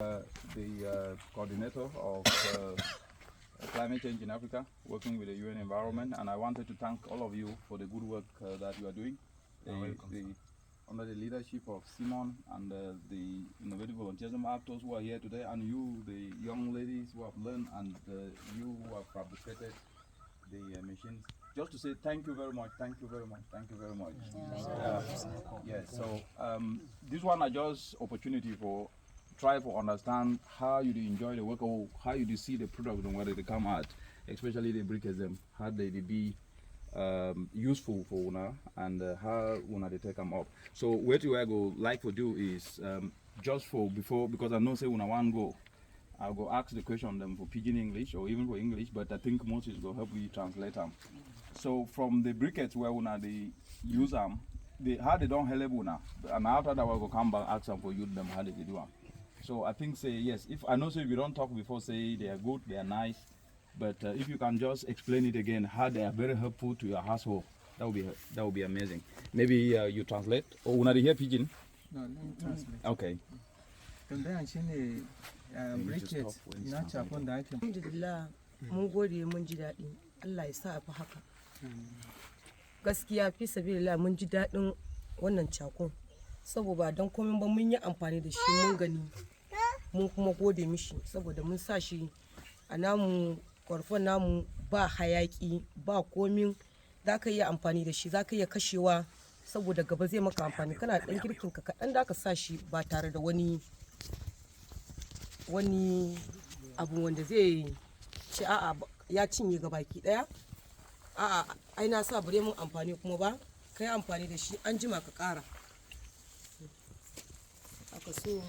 The coordinator of climate change in Africa, working with the UN environment, and I wanted to thank all of you for the good work that you are doing. Under the leadership of Simon and the innovative volunteerism actors who are here today, and you, the young ladies who have learned, and you who have fabricated the machines. Just to say thank you very much, thank you very much, thank you very much. Yes, so this one is just opportunity for try to understand how you do enjoy the work or how you do see the product and where they come out, especially the briquettes them, how they be useful for una and how una they take them up. So what you go like to do is just for before, because I know say una one go, I'll go ask the question them for pidgin English or even for English, but I think Moses will help me translate them. So from the briquettes where una they use them, how they don't help una, and after that we'll go come back ask them for you them how they do them. So I think say yes. If I know say if you don't talk before, say they are good, they are nice, but if you can just explain it again how they are very helpful to your household, that would be amazing. Maybe you translate or una they hear pidgin? No, let me translate. Okay. Tambayan shine briquette na chakon da ake. Alhamdulillah mun gode mun ji daɗi. Allah ya sa fi haka. Gaskiya fi sabilillah mun ji daɗin wannan chakon. Saboda don komai ba mun yi amfani da shi mun gani mun kuma gode mishi saboda mun sa shi a namu kwarfon namu ba hayaki ba komin za ka yi amfani da shi za ka iya kashewa saboda gaba zai maka amfani kana ɗan girkin ka kaɗan da ka sa shi ba tare da wani abu wanda zai ce a'a ya cinye gabaki ɗaya a'a ai na sa bare mun amfani kuma ba ka yi amfani da shi an jima ka ƙara. Haka so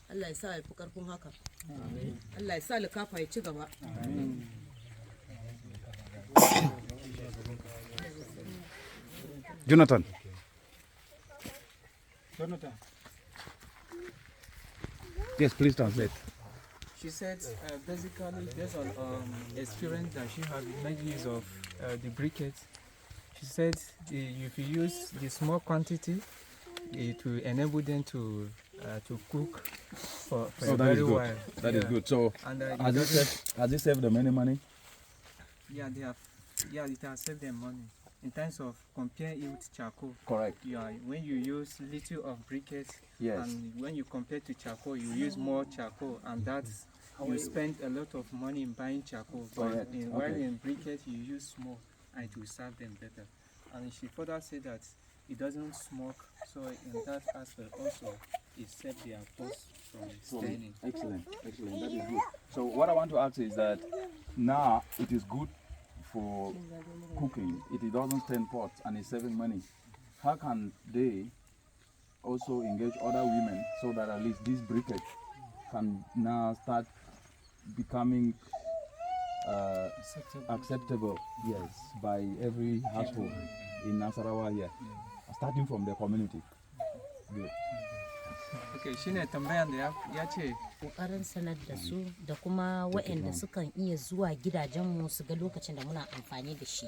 Allah ya sa ya fi karfin haka. Allah ya sa likafa ya ci gaba. Jonathan. Yes, please translate. She said basically based on experience that she has made use of the briquette. She said if you use the small quantity, it will enable them to cook for a very while. That is good. So has it saved them any money? Yeah, they have. Yeah, it has saved them money in terms of comparing it with charcoal. Correct. Yeah, when you use little of briquettes, Yes. and when you compare to charcoal, you use more charcoal, and that's you spend a lot of money in buying charcoal. But Correct. while in briquettes, you use more, and it will serve them better. And she further said that it doesn't smoke, so in that aspect also it saved their cost from staining. Excellent, excellent. That is good. So what I want to ask is that now it is good for cooking. It doesn't stain pots and it's saving money. How can they also engage other women so that at least this briquette can now start becoming acceptable, yes, by every household in Nasarawa here, starting from the community. Good. Okay, shine tambayan da ya ce kokarin sanar da su da kuma waɗanda sukan iya zuwa gidajenmu su ga lokacin da muna amfani da shi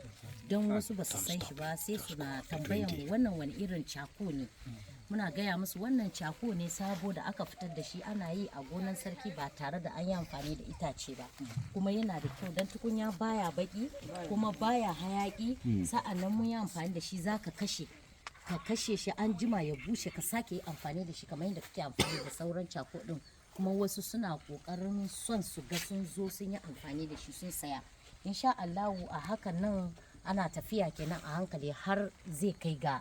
don wasu ba su san shi ba sai suna tambayan mu wannan wani irin cako ne muna gaya musu wannan cako ne sabo da aka fitar da shi ana yi a gonan sarki ba tare da an yi amfani da itace ba kuma yana da kyau don tukunya baya baki kuma baya hayaki sa'annan mun yi amfani da shi zaka ka kashe shi an jima ya bushe ka sake yi amfani da shi kamar yadda kake amfani da sauran cako din kuma wasu suna kokarin son su ga sun zo sun yi amfani da shi sun saya insha Allahu a hakan nan ana tafiya kenan a hankali har zai kai ga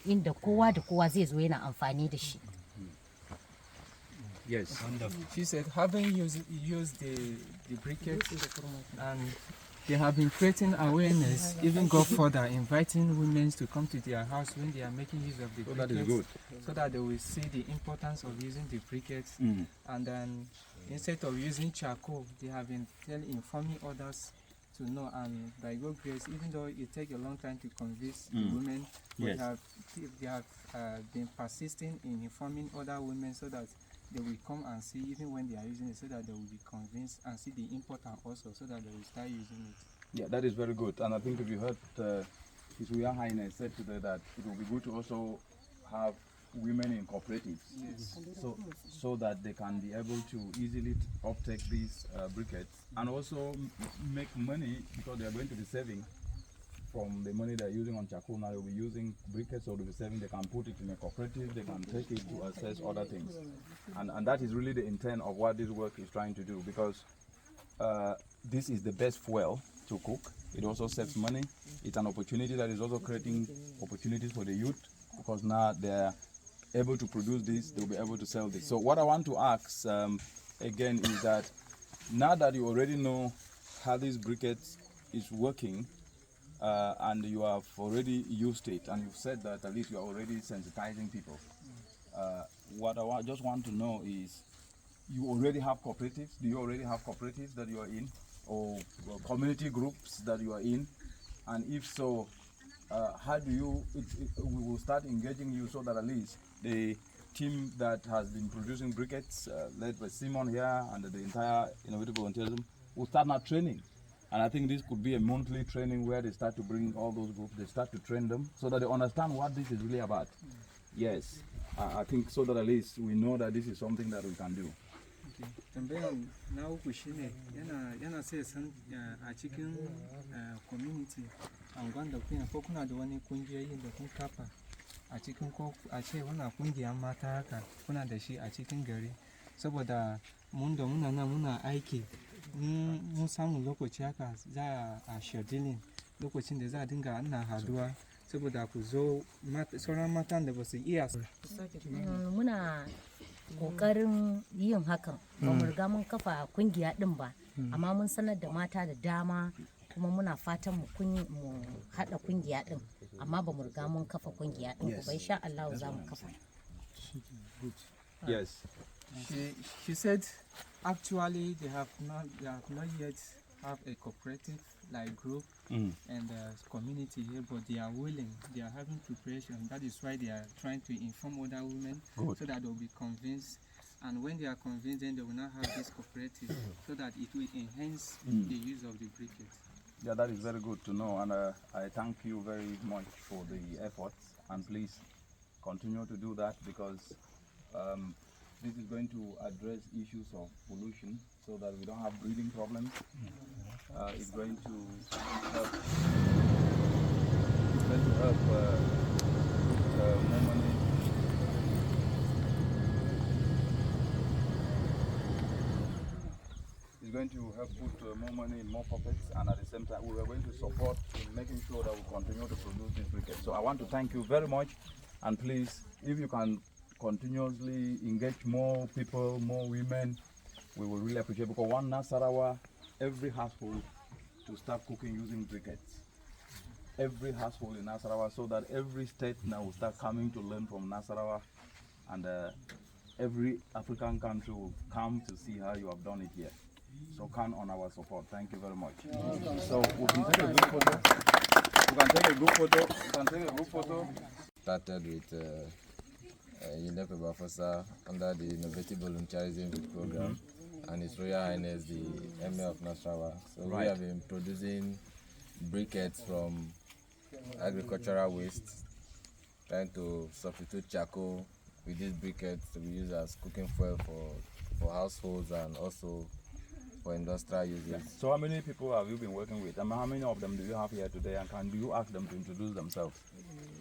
inda kowa da kowa zai zo yana amfani da shi. Yes. She said having used the briquette and they have been creating awareness, even go further, inviting women to come to their house when they are making use of the briquettes. That is good. So that they will see the importance of using the briquettes. And then instead of using charcoal, they have been informing others to know. And by God's grace, even though it takes a long time to convince the women, Yes. they have been persisting in informing other women so that they will come and see even when they are using it so that they will be convinced and see the importance also so that they will start using it. Yeah, that is very good. And I think if you heard His Royal Highness said today that it will be good to also have women in cooperatives, so that they can be able to easily uptake these briquettes and also make money, because they are going to be saving from the money they're using on charcoal. Now they'll be using briquettes, so they'll be saving. They can put it in a cooperative, they can take it to assess other things, and that is really the intent of what this work is trying to do, because this is the best fuel to cook. It also saves money. It's an opportunity that is also creating opportunities for the youth, because now they're able to produce this, they'll be able to sell this. So what I want to ask again is that now that you already know how this briquette is working, and you have already used it, and you've said that at least you are already sensitizing people, what I just want to know is, you already have cooperatives? Do you already have cooperatives that you are in, or community groups that you are in? And if so, how do you, we will start engaging you so that at least the team that has been producing briquettes, led by Simon here and the entire Innovative Volunteerism, will start now training. And I think this could be a monthly training where they start to bring all those groups, they start to train them so that they understand what this is really about. Yes, I think so that at least we know that this is something that we can do. Tambayan na uku shine yana sai san a cikin community angon da kuna ko kuna da wani kungiyoyi da kun kafa a cikin, ko a ce wannan kungiyar mata haka kuna da shi a cikin gari, saboda mun da muna nan muna aiki, mun samu lokaci haka za a scheduling lokacin da za a dinga ana haduwa saboda ku zo sauran matan da ba su iya. Muna kokarin yin hakan, ba mu riga mun kafa kungiya din ba, amma mun sanar da mata da dama, kuma muna fatan mu hada kungiya din, amma ba mu riga mun kafa kungiya din ba, insha Allah za mu kafa. Yes. She said actually they have not yet have a cooperative like group and community here, but they are willing, they are having preparation. That is why they are trying to inform other women so that they'll be convinced, and when they are convinced, then they will now have this cooperative so that it will enhance the use of the briquettes. Yeah, that is very good to know, and I thank you very much for the efforts, and please continue to do that, because this is going to address issues of pollution so that we don't have breathing problems. It's going to help. It's going to help put more money. It's going to help put more money in more pockets, and at the same time, we are going to support in making sure that we continue to produce this briquette. So I want to thank you very much, and please, if you can continuously engage more people, more women, we will really appreciate, because one Nasarawa, every household to start cooking using briquettes. Every household in Nasarawa, so that every state now will start coming to learn from Nasarawa, and every African country will come to see how you have done it here. So count on our support. Thank you very much. So we can take a group photo. We can take a group photo. We can take a group photo. Started with UNEP officer under the Innovative Volunteerism program, and His Royal Highness the Emir of Nasarawa. So we have been producing briquettes from agricultural waste, trying to substitute charcoal with these briquettes to be used as cooking fuel for households and also for industrial uses. So how many people have you been working with? And how many of them do you have here today? And do you ask them to introduce themselves?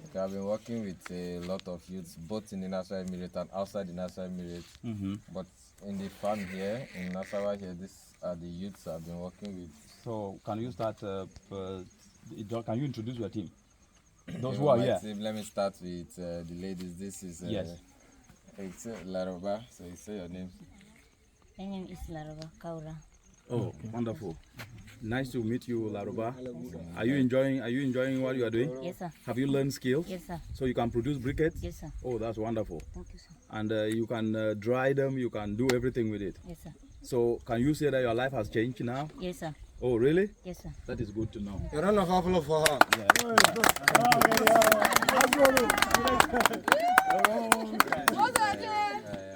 Okay, I've been working with a lot of youths, both in the Nasarawa Emirate and outside the Nasarawa Emirate. But in the farm here, in Nasarawa here, these are the youths I've been working with. So can you start, can you introduce your team? Those who are here. Team, let me start with the ladies. This is it's Laroba, so you say your name. My name is Laroba Kaura. Oh, wonderful. Nice to meet you, Laroba. Are you enjoying what you are doing? Yes, sir. Have you learned skills? Yes, sir. So you can produce briquettes? Yes, sir. Oh, that's wonderful. Thank you, sir. And you can dry them, you can do everything with it. Yes, sir. So can you say that your life has changed now? Yes, sir. Oh, really? Yes, sir. That is good to know. You run a couple of her.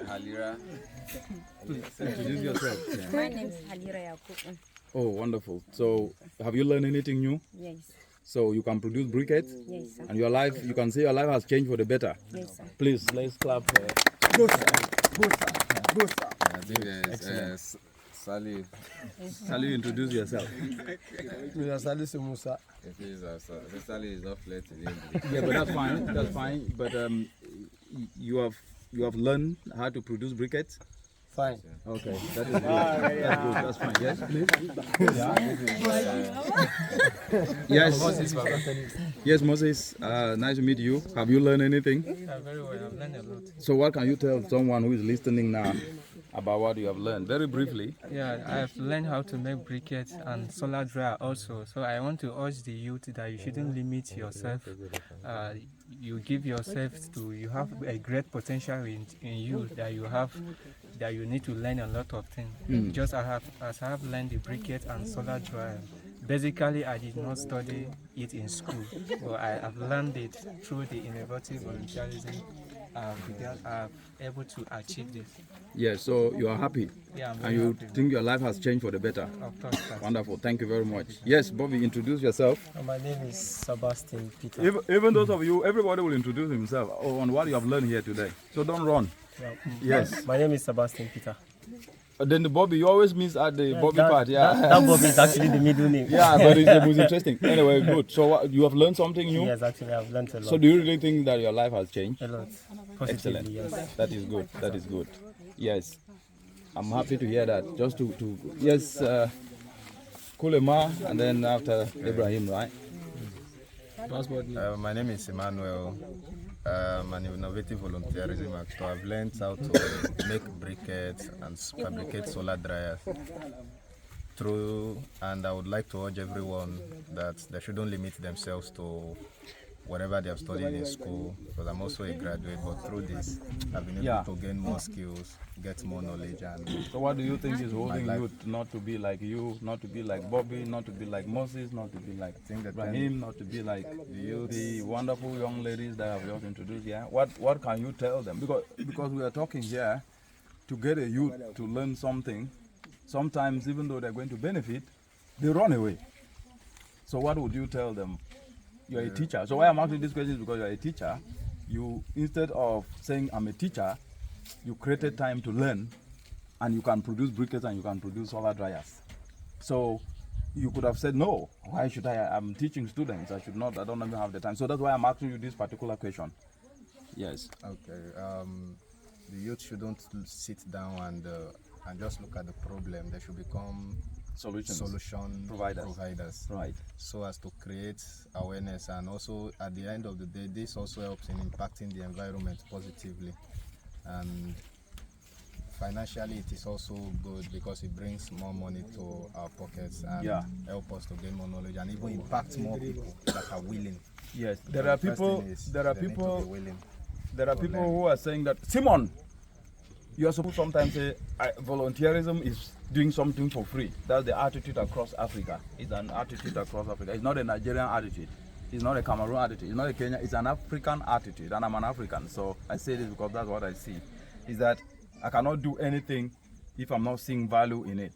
Halira. Introduce yourself. Yeah. My name is Halira Yakubu. Oh, wonderful. So have you learned anything new? Yes. So you can produce briquettes, Yes, sir. and your life, you can say your life has changed for the better. Yes, sir. Please, let's clap. I think there's Sally. Sally, introduce yourself. If he's Sally is not flirting. Yeah, but that's fine. That's fine. But you have learned how to produce briquettes. Fine. Okay, that is good. That's good. That's fine. Yes, please. Yes. Yes, Moses. Nice to meet you. Have you learned anything? Very well, I've learned a lot. So, what can you tell someone who is listening now about what you have learned? Very briefly. Yeah, I've learned how to make briquettes and solar dryer also. So I want to urge the youth that you shouldn't limit yourself. You give yourself to, you have a great potential in you that you need to learn a lot of things. Just as I have learned the briquette and solar dryer. Basically, I did not study it in school, but I have learned it through the innovative volunteerism. I'm able to achieve this. Yes, so you are happy. Yeah, I'm And very you happy. think your life has changed for the better. Of course, sir. Wonderful. Thank you very much. Yes, Bobby, introduce yourself. My name is Sebastian Peter. Even those of you, everybody will introduce himself on what you have learned here today. So don't run. Yes. My name is Sebastian Peter. Then the Bobby, you always miss at the Bobby that, part, yeah. That Bob is actually the middle name. Yeah, but it's the most interesting. Anyway, good. So you have learned something new? Yes, actually, I've learned a lot. So do you really think that your life has changed? A lot. Excellent. Positively, yes. That is good. That is good. Yes. I'm happy to hear that. Just to yes, Kulema, and then after Ibrahim, right? My name is Emmanuel. I'm an innovative volunteerism actor. I've learned how to make briquettes and fabricate solar dryers. And I would like to urge everyone that they shouldn't limit themselves to whatever they have studied in school, because I'm also a graduate, but through this, I've been able to gain more skills, get more knowledge. And So what do you think is holding life. you not to be like you, not to be like Bobby, not to be like Moses, not to be like Ibrahim, not to be like the wonderful young ladies that have just introduced here? What can you tell them? Because we are talking here to get a youth to learn something. Sometimes even though they're going to benefit, they run away. So what would you tell them? You're a teacher. So why I'm asking this question is because you're a teacher. You, instead of saying I'm a teacher, you created time to learn, and you can produce briquettes and you can produce solar dryers. So you could have said, no, why should I? I'm teaching students. I should not. I don't even have the time. So that's why I'm asking you this particular question. Yes. okay, the youth shouldn't sit down and just look at the problem. They should become solution providers. Right. So as to create awareness, and also at the end of the day, this also helps in impacting the environment positively. And financially, it is also good because it brings more money to our pockets and help us to gain more knowledge and even impact more people that are willing. Yes. Because the first thing is they need to be willing. There are people who are saying that, Simon, you are supposed to sometimes say volunteerism is doing something for free. That's the attitude across Africa. It's an attitude across Africa. It's not a Nigerian attitude. It's not a Cameroon attitude. It's not a Kenya. It's an African attitude, and I'm an African. So I say this because that's what I see. Is that I cannot do anything if I'm not seeing value in it.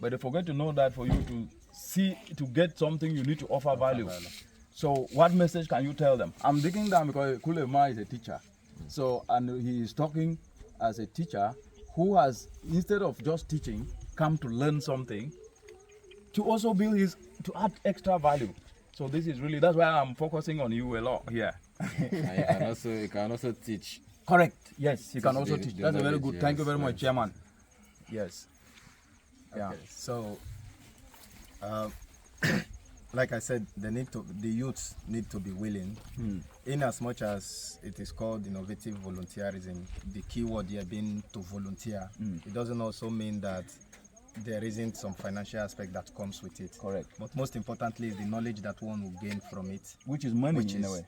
But they forget to know that for you to get something, you need to offer value. So what message can you tell them? I'm digging down because Kulema is a teacher. So, and he is talking as a teacher who has, instead of just teaching, come to learn something, to also to add extra value. So this is really, that's why I'm focusing on you a lot here. And you can also teach. Correct. Yes, you can also the- teach. the That's a very knowledge, good. Thank you yes, very much, yes. Chairman. Yes. Yeah. Okay, so like I said, the youths need to be willing. In as much as it is called innovative volunteerism, the key word here being to volunteer, it doesn't also mean that there isn't some financial aspect that comes with it. Correct. But most importantly is the knowledge that one will gain from it. Which is money in a way.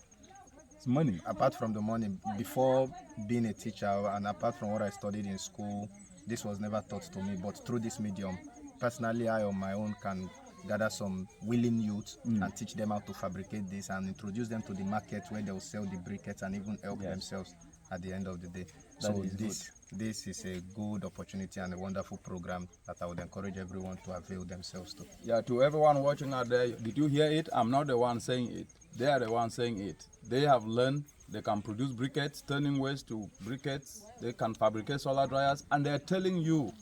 It's money. Apart from the money, before being a teacher and apart from what I studied in school, this was never taught to me. But through this medium, personally, I on my own can gather some willing youth and teach them how to fabricate this and introduce them to the market where they will sell the briquettes and even help themselves. at the end of the day. That So is this is a good opportunity and a wonderful program that I would encourage everyone to avail themselves to. Yeah, to everyone watching out there, did you hear it? I'm not the one saying it. They are the ones saying it. They have learned they can produce briquettes, turning waste to briquettes. They can fabricate solar dryers, and they're telling you,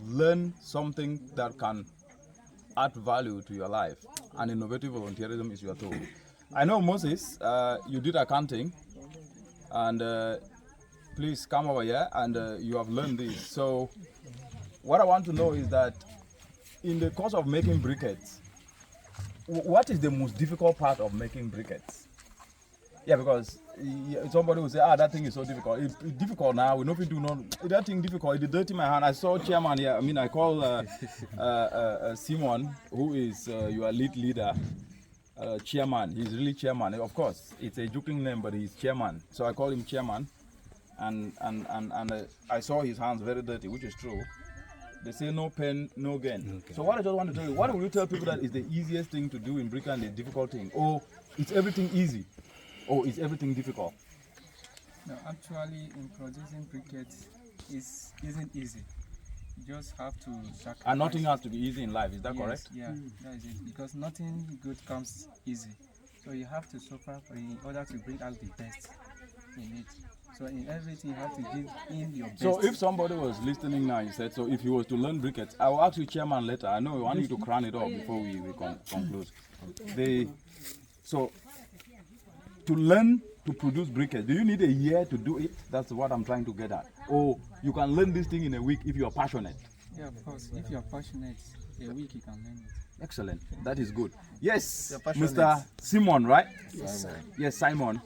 learn something that can add value to your life. And innovative volunteerism is your tool. I know, Moses, you did accounting, and please come over here, and you have learned this. So what I want to know is that in the course of making briquettes, what is the most difficult part of making briquettes? Yeah, because somebody will say, that thing is so difficult. It's difficult now. We know if you do not, that thing difficult. It's dirty my hand. I saw chairman here. I mean, I call Simon, who is your leader, chairman. He's really chairman. Of course, it's a joking name, but he's chairman. So I call him chairman. And I saw his hands very dirty, which is true. They say no pain, no gain. Okay. So what I just want to tell you, what will you tell people that is the easiest thing to do in brick and the difficult thing? Or it's everything easy? Or is everything difficult? No, actually, in producing briquettes isn't easy. You just have to sacrifice. And nothing has to be easy in life, is that correct? Yeah, that is it. Because nothing good comes easy. So you have to suffer in order to bring out the best in it. So in everything, you have to give in your best. So if somebody was listening now, you said, so if he was to learn briquettes, I will ask you, chairman, later. I know we want you to crown it off before we conclude. So to learn to produce briquettes, do you need a year to do it? That's what I'm trying to get at. Or you can learn this thing in a week if you're passionate. Yeah, of course. If you're passionate, a week you can learn it. Excellent. That is good. Yes, Mr. Simon, right? Yes, sir. Yes, Simon.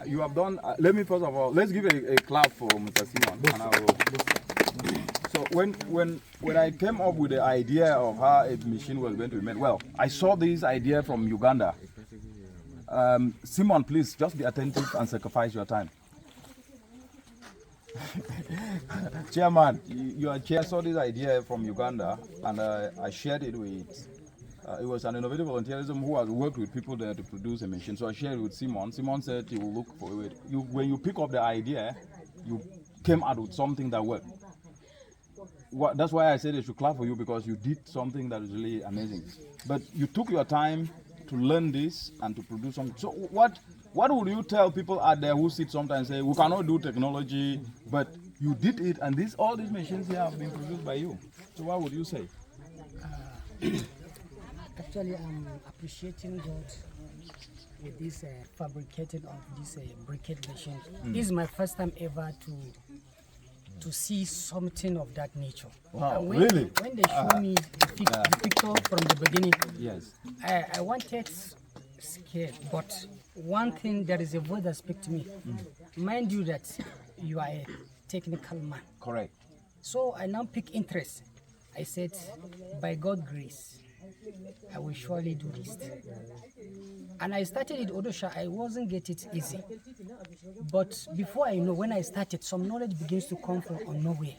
You have done. Let me first of all, let's give a clap for Mr. Simon. And I will. So when I came up with the idea of how a machine was going to be made, well, I saw this idea from Uganda. Simon, please just be attentive and sacrifice your time. Chairman, your chair saw this idea from Uganda, and I shared it with. It was an innovative volunteerism who has worked with people there to produce a machine. So I shared it with Simon. Simon said he will look for it. When you pick up the idea, you came out with something that worked. That's why I said I should clap for you, because you did something that is really amazing. But you took your time to learn this and to produce something. So what would you tell people out there who sit sometimes and say, we cannot do technology, but you did it, and all these machines here have been produced by you. So what would you say? Actually, I'm appreciating God with this fabricating of this briquette machine. This is my first time ever to see something of that nature. Wow, When they show me the picture from the beginning, yes, I wanted scared, but one thing, there is a voice that speaks to me. Mind you that you are a technical man. correct. So I now pick interest. I said, by God's grace, I will surely do this. And I started it, Odosha, I wasn't getting it easy. But before I know, when I started, some knowledge begins to come from nowhere.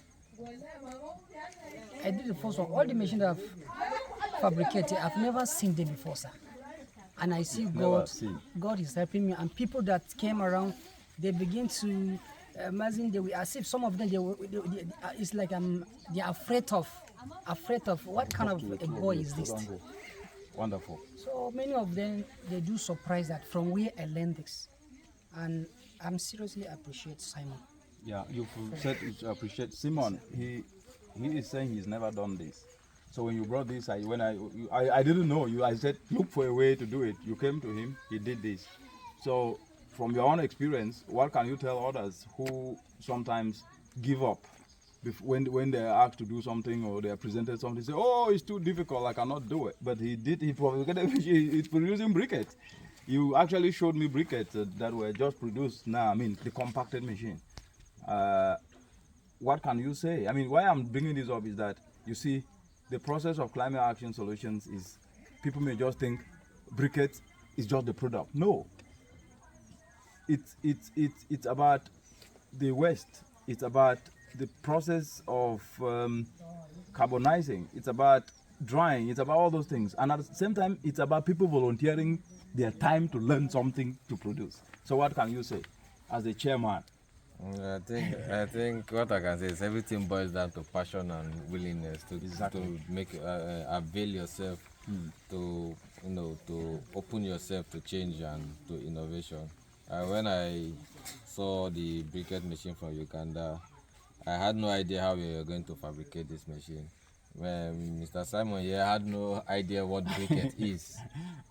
I did the first one. All the machines that I've fabricated, I've never seen them before, sir. And I see God is helping me. And people that came around, they begin to imagine, they will, as if some of them, it's like they're afraid of what kind of a boy is this. Wonderful. So many of them, they do surprise that from where I learned this. And I'm seriously appreciate Simon. Yeah, you said you appreciate Simon. He is saying he's never done this. So when you brought this, I didn't know you. I said look for a way to do it. You came to him. He did this. So from your own experience, what can you tell others who sometimes give up when they're asked to do something or they're presented something? Say, oh, it's too difficult. I cannot do it. But he did. It's producing briquettes. You actually showed me briquettes that were just produced now. I mean, the compacted machine. What can you say? I mean, why I'm bringing this up is that, you see, the process of climate action solutions is, people may just think briquettes is just the product. No. It's about the waste. It's about the process of carbonizing. It's about drying. It's about all those things. And at the same time, it's about people volunteering their time to learn something to produce. So what can you say? as the chairman? I think what I can say is everything boils down to passion and willingness to make avail yourself to to open yourself to change and to innovation. When I saw the briquette machine from Uganda, I had no idea how we were going to fabricate this machine. When Mr. Simon here had no idea what briquette is.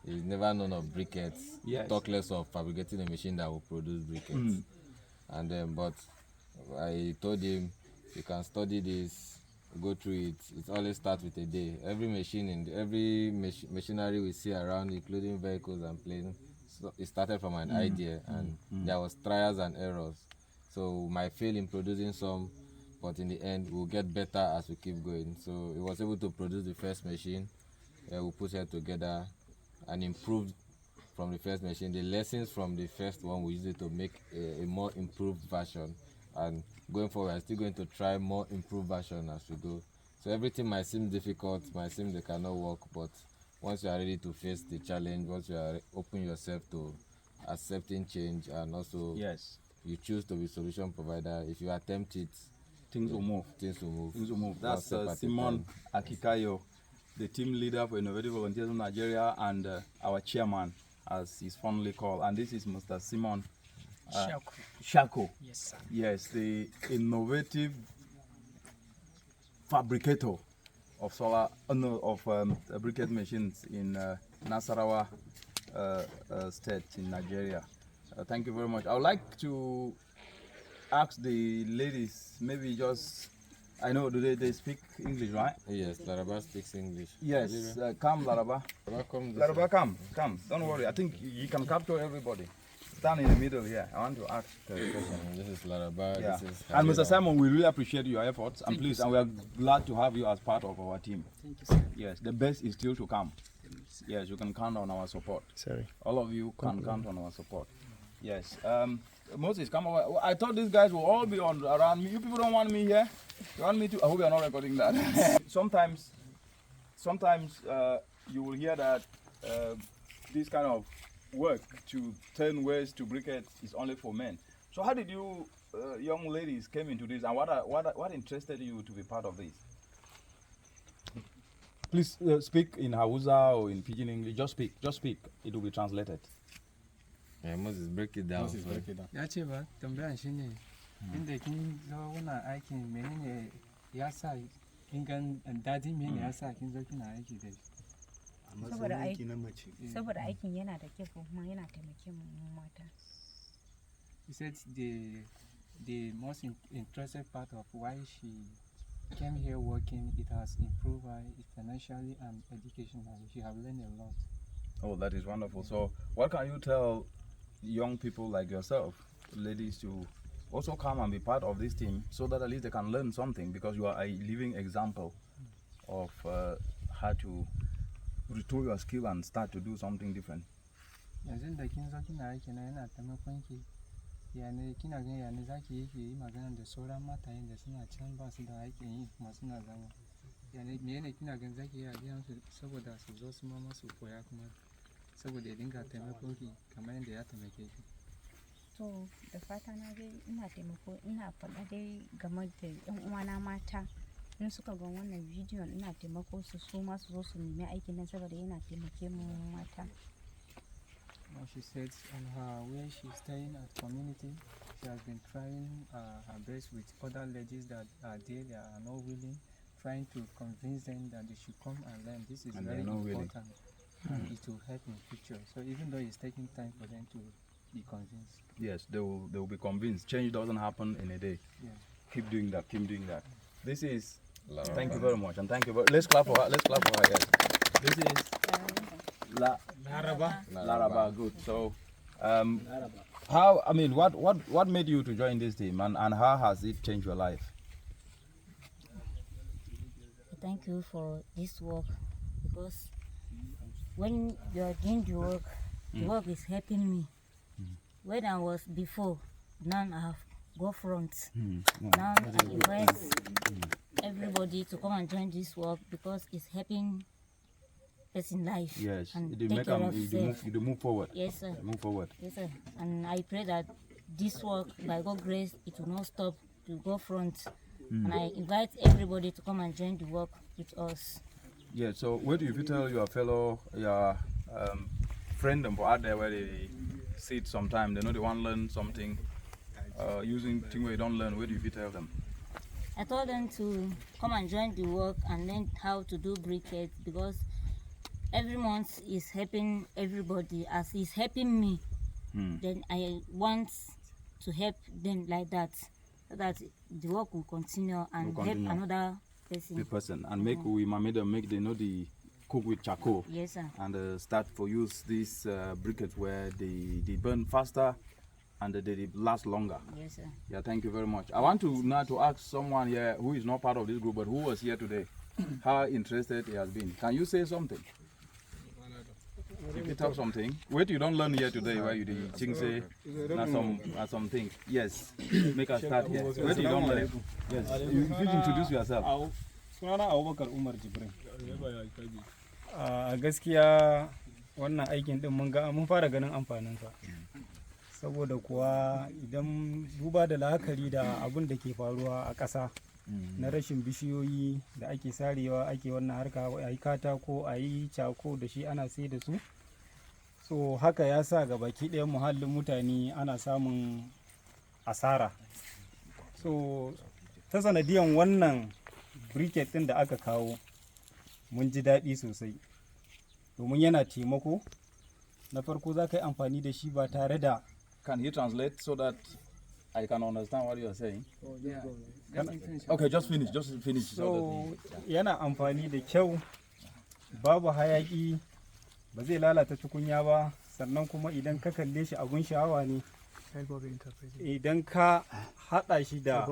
He's never known of briquettes. Yes. Talk less of fabricating a machine that will produce briquettes. And then, but I told him, you can study this, go through it. It always starts with a day. Every machine machinery we see around, including vehicles and planes, so it started from an idea, and there was trials and errors. So we might fail in producing some, but in the end, we'll get better as we keep going. So he was able to produce the first machine. We put it together and improved from the first machine. The lessons from the first one, we use it to make a more improved version. And going forward, we're still going to try more improved version as we go. So everything might seem difficult, might seem they cannot work, but once you are ready to face the challenge, once you are open yourself to accepting change, and also you choose to be solution provider, if you attempt it, things will move. Things will move. Things will move. That's Simon Akikayo, the team leader for Innovative Volunteers in Nigeria, and our chairman, as he's fondly called. And this is Mr. Simon Shako. Yes, sir. Yes, the innovative fabricator of briquette machines in Nasarawa state in Nigeria. Thank you very much. I would like to ask the ladies, maybe just, I know, do they speak English, right? Yes, Laraba speaks English. Yes, come Laraba. Laraba, come. Don't worry. I think you can capture everybody. Stand in the middle here. I want to ask a question. This is Laraba. Yeah. This is And Mr. Simon, we really appreciate your efforts, and please, and we are glad to have you as part of our team. Thank you, sir. Yes, the best is still to come. Yes, you can count on our support. Sorry. All of you can count on our support. Yes. Moses, come over. I thought these guys will all be around me. You people don't want me here. You want me to? I hope you are not recording that. Sometimes you will hear that this kind of work to turn waste to briquettes is only for men. So how did you young ladies came into this, and what interested you to be part of this? Please speak in Hausa or in Pidgin English. Just speak. It will be translated. Yeah, Moses, break it down. Ya ce ba, tambayan shi ne, inda kin zo wannan aikin menene ya sa kin gan dadin menene ya sa kin zo kina aiki da shi? Saboda aikin yana da kyau kuma yana taimake mu mata. He said the most interesting part of why she came here working, it has improved her financially and educationally. She has learned a lot. Oh, that is wonderful. So what can you tell young people like yourself, ladies, to also come and be part of this team, so that at least they can learn something, because you are a living example of how to retool your skill and start to do something different. Yanzu da kin zo kina aiki na yana taimakon ki, yana kina ganin yana zaki yi magana da sauran matayen da suna can ba su da aikin yi kuma suna zama. Yana menene kina ganin zaki yi a gidan su saboda su zo su ma su koya kuma saboda ya dinga taimakon ki kamar yadda ya taimake ki. To da fata na dai ina taimako, ina faɗa dai game da yan uwana mata, in suka ga wannan bidiyon ina taimako su ma su zo su nemi aikin nan saboda yana taimake mu mata. She said on her way she's staying at community, she has been trying her best with other ladies that are there that are not willing, trying to convince them that they should come and learn. This is very important. And it will help in future. So even though it's taking time for them to be convinced. Yes, they will be convinced. Change doesn't happen in a day. Yeah. Keep doing that. This is Laraba. Thank you very much, and thank you. Let's clap for her. Yes. This is Laraba. Good. So, how? I mean, what made you to join this team, and how has it changed your life? Thank you for this work, because when you are doing the work is helping me. When I was before, now I have go front. Now I invite everybody to come and join this work because it's helping person life. Yes, and it make you move forward. Yes, sir. Move forward. Yes, sir. And I pray that this work, by God's grace, it will not stop to go front. And I invite everybody to come and join the work with us. Yeah, so what do you tell your fellow, friend and out there where they sit sometime, they know they want to learn something, using things where you don't learn, what do you tell them? I told them to come and join the work and learn how to do briquettes, because every month is helping everybody as it's helping me. Then I want to help them like that, so that the work will continue and help another person. The person, and make they know the cook with charcoal. Yes, sir. And start for use these briquettes where they burn faster and they last longer. Yes, sir. Yeah, thank you very much. I want to now to ask someone here who is not part of this group but who was here today, how interested he has been. Can you say something? If you talk something, wait, you don't learn here today where you think say something. Yes, make us start here. Wait, you don't learn. Yes, you introduce yourself. Sunana Abubakar Umar Jibrin. A gaskiya wannan aikin din mun fara ganin amfaninsa. Saboda kuwa idan duba da la'akari da abin da ke faruwa a ƙasa na rashin bishiyoyi da ake sarewa ake wannan harka a yi katako a yi cako da shi ana sai da su, so haka ya sa ga baki ɗayan muhallin mutane ana samun asara. So ta sanadiyan wannan briquette ɗin da aka kawo mun ji daɗi sosai domin yana taimako. Na farko za ka yi amfani da shi ba tare da. Can he translate so that I can understand what you are saying? Oh, yeah. Okay, just finish. So yana amfani da kyau, babu hayaki, ba zai lalata tukunya ba, sannan kuma idan ka kalle shi abun sha'awa ne. Idan ka haɗa shi da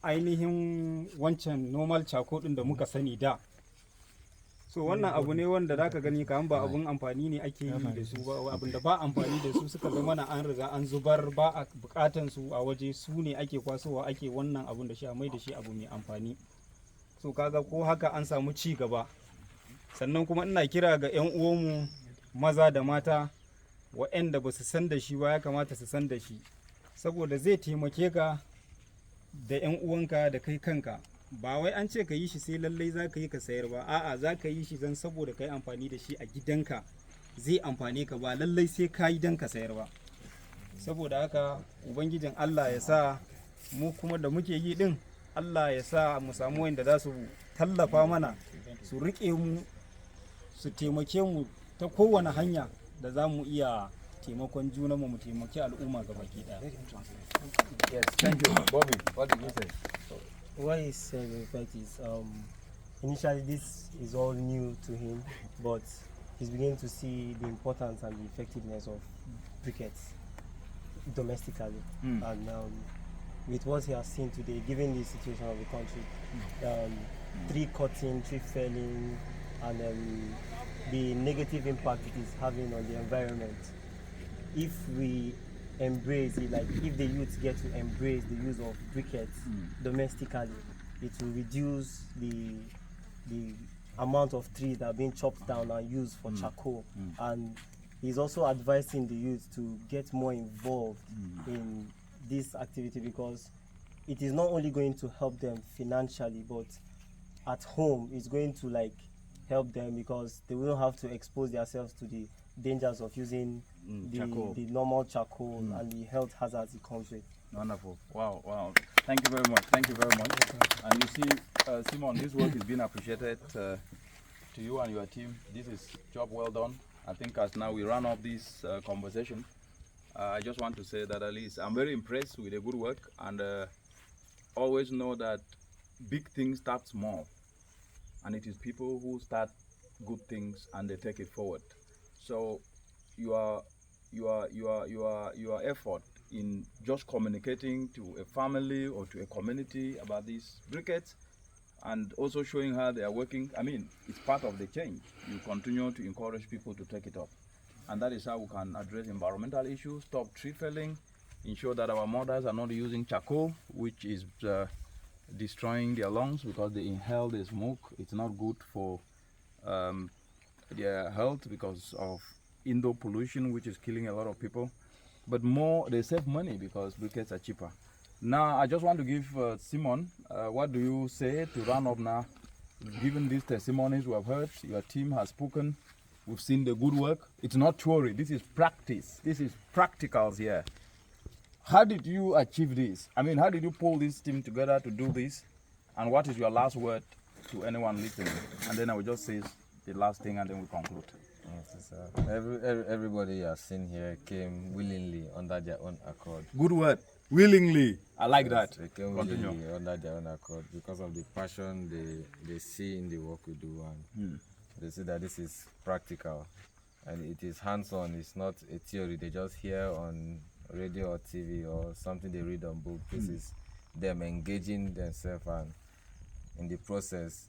ainihin wancan normal charcoal ɗin da muka sani da. So wannan abu ne wanda zaka gani kaman ba abun amfani ne ake yi da su ba, abin da ba amfani da su suka zama na an riga an zubar, ba a bukatan su a waje, su ne ake kwasowa ake wannan abun da shi a mai da shi abu mai amfani. So kaga ko haka an samu ci gaba. Sannan kuma ina kira ga 'yan uwanmu maza da mata waɗanda ba su san da shi ba, ya kamata su san da shi, saboda zai taimake ka da 'yan uwanka da kai kanka. Ba wai an ce ka yi shi sai lallai za ka yi ka sayar ba, a'a za ka yi shi zan saboda ka yi amfani da shi a gidanka zai amfane ka, ba lallai sai ka yi don ka sayar ba. Saboda haka ubangijin Allah ya sa mu kuma da muke yi din, Allah ya sa mu samu wanda za su tallafa mana, su riƙe mu, su taimake mu ta kowane hanya da za mu iya taimakon junanmu, mu taimaki al'umma gabaki ɗaya. Yes, thank you. Bobby, what did you say? What he said in fact is initially this is all new to him, but he's beginning to see the importance and the effectiveness of briquettes domestically. And with what he has seen today, given the situation of the country, tree cutting, tree felling, and the negative impact it is having on the environment, if we embrace it, like if the youth get to embrace the use of briquettes domestically, it will reduce the amount of trees that are being chopped down and used for charcoal. And he's also advising the youth to get more involved in this activity, because it is not only going to help them financially, but at home it's going to like help them, because they will not have to expose themselves to the dangers of using the normal charcoal and the health hazards it comes with. Wonderful. Wow. Thank you very much. And you see, Simon, this work is being appreciated to you and your team. This is job well done. I think as now we run up this conversation, I just want to say that at least I'm very impressed with the good work, and always know that big things start small, and it is people who start good things and they take it forward. So your effort in just communicating to a family or to a community about these briquettes and also showing how they are working, I mean, it's part of the change. You continue to encourage people to take it up. And that is how we can address environmental issues, stop tree felling, ensure that our mothers are not using charcoal, which is destroying their lungs because they inhale the smoke. It's not good for their health because of indoor pollution, which is killing a lot of people. but more they save money because briquettes are cheaper. Now, I just want to give Simon, what do you say to round up now? Given these testimonies we have heard, your team has spoken, we've seen the good work. It's not theory, this is practice. This is practicals here. How did you achieve this? I mean, how did you pull this team together to do this? And what is your last word to anyone listening? And then I will just say the last thing and then we conclude. Yes, everybody you have seen here came willingly under their own accord. Good word. Willingly. I like Yes, that. They came willingly under their own accord because of the passion they see in the work we do, and they see that this is practical and it is hands-on. It's not a theory they just hear on radio or TV or something they read on book. This is them engaging themselves and in the process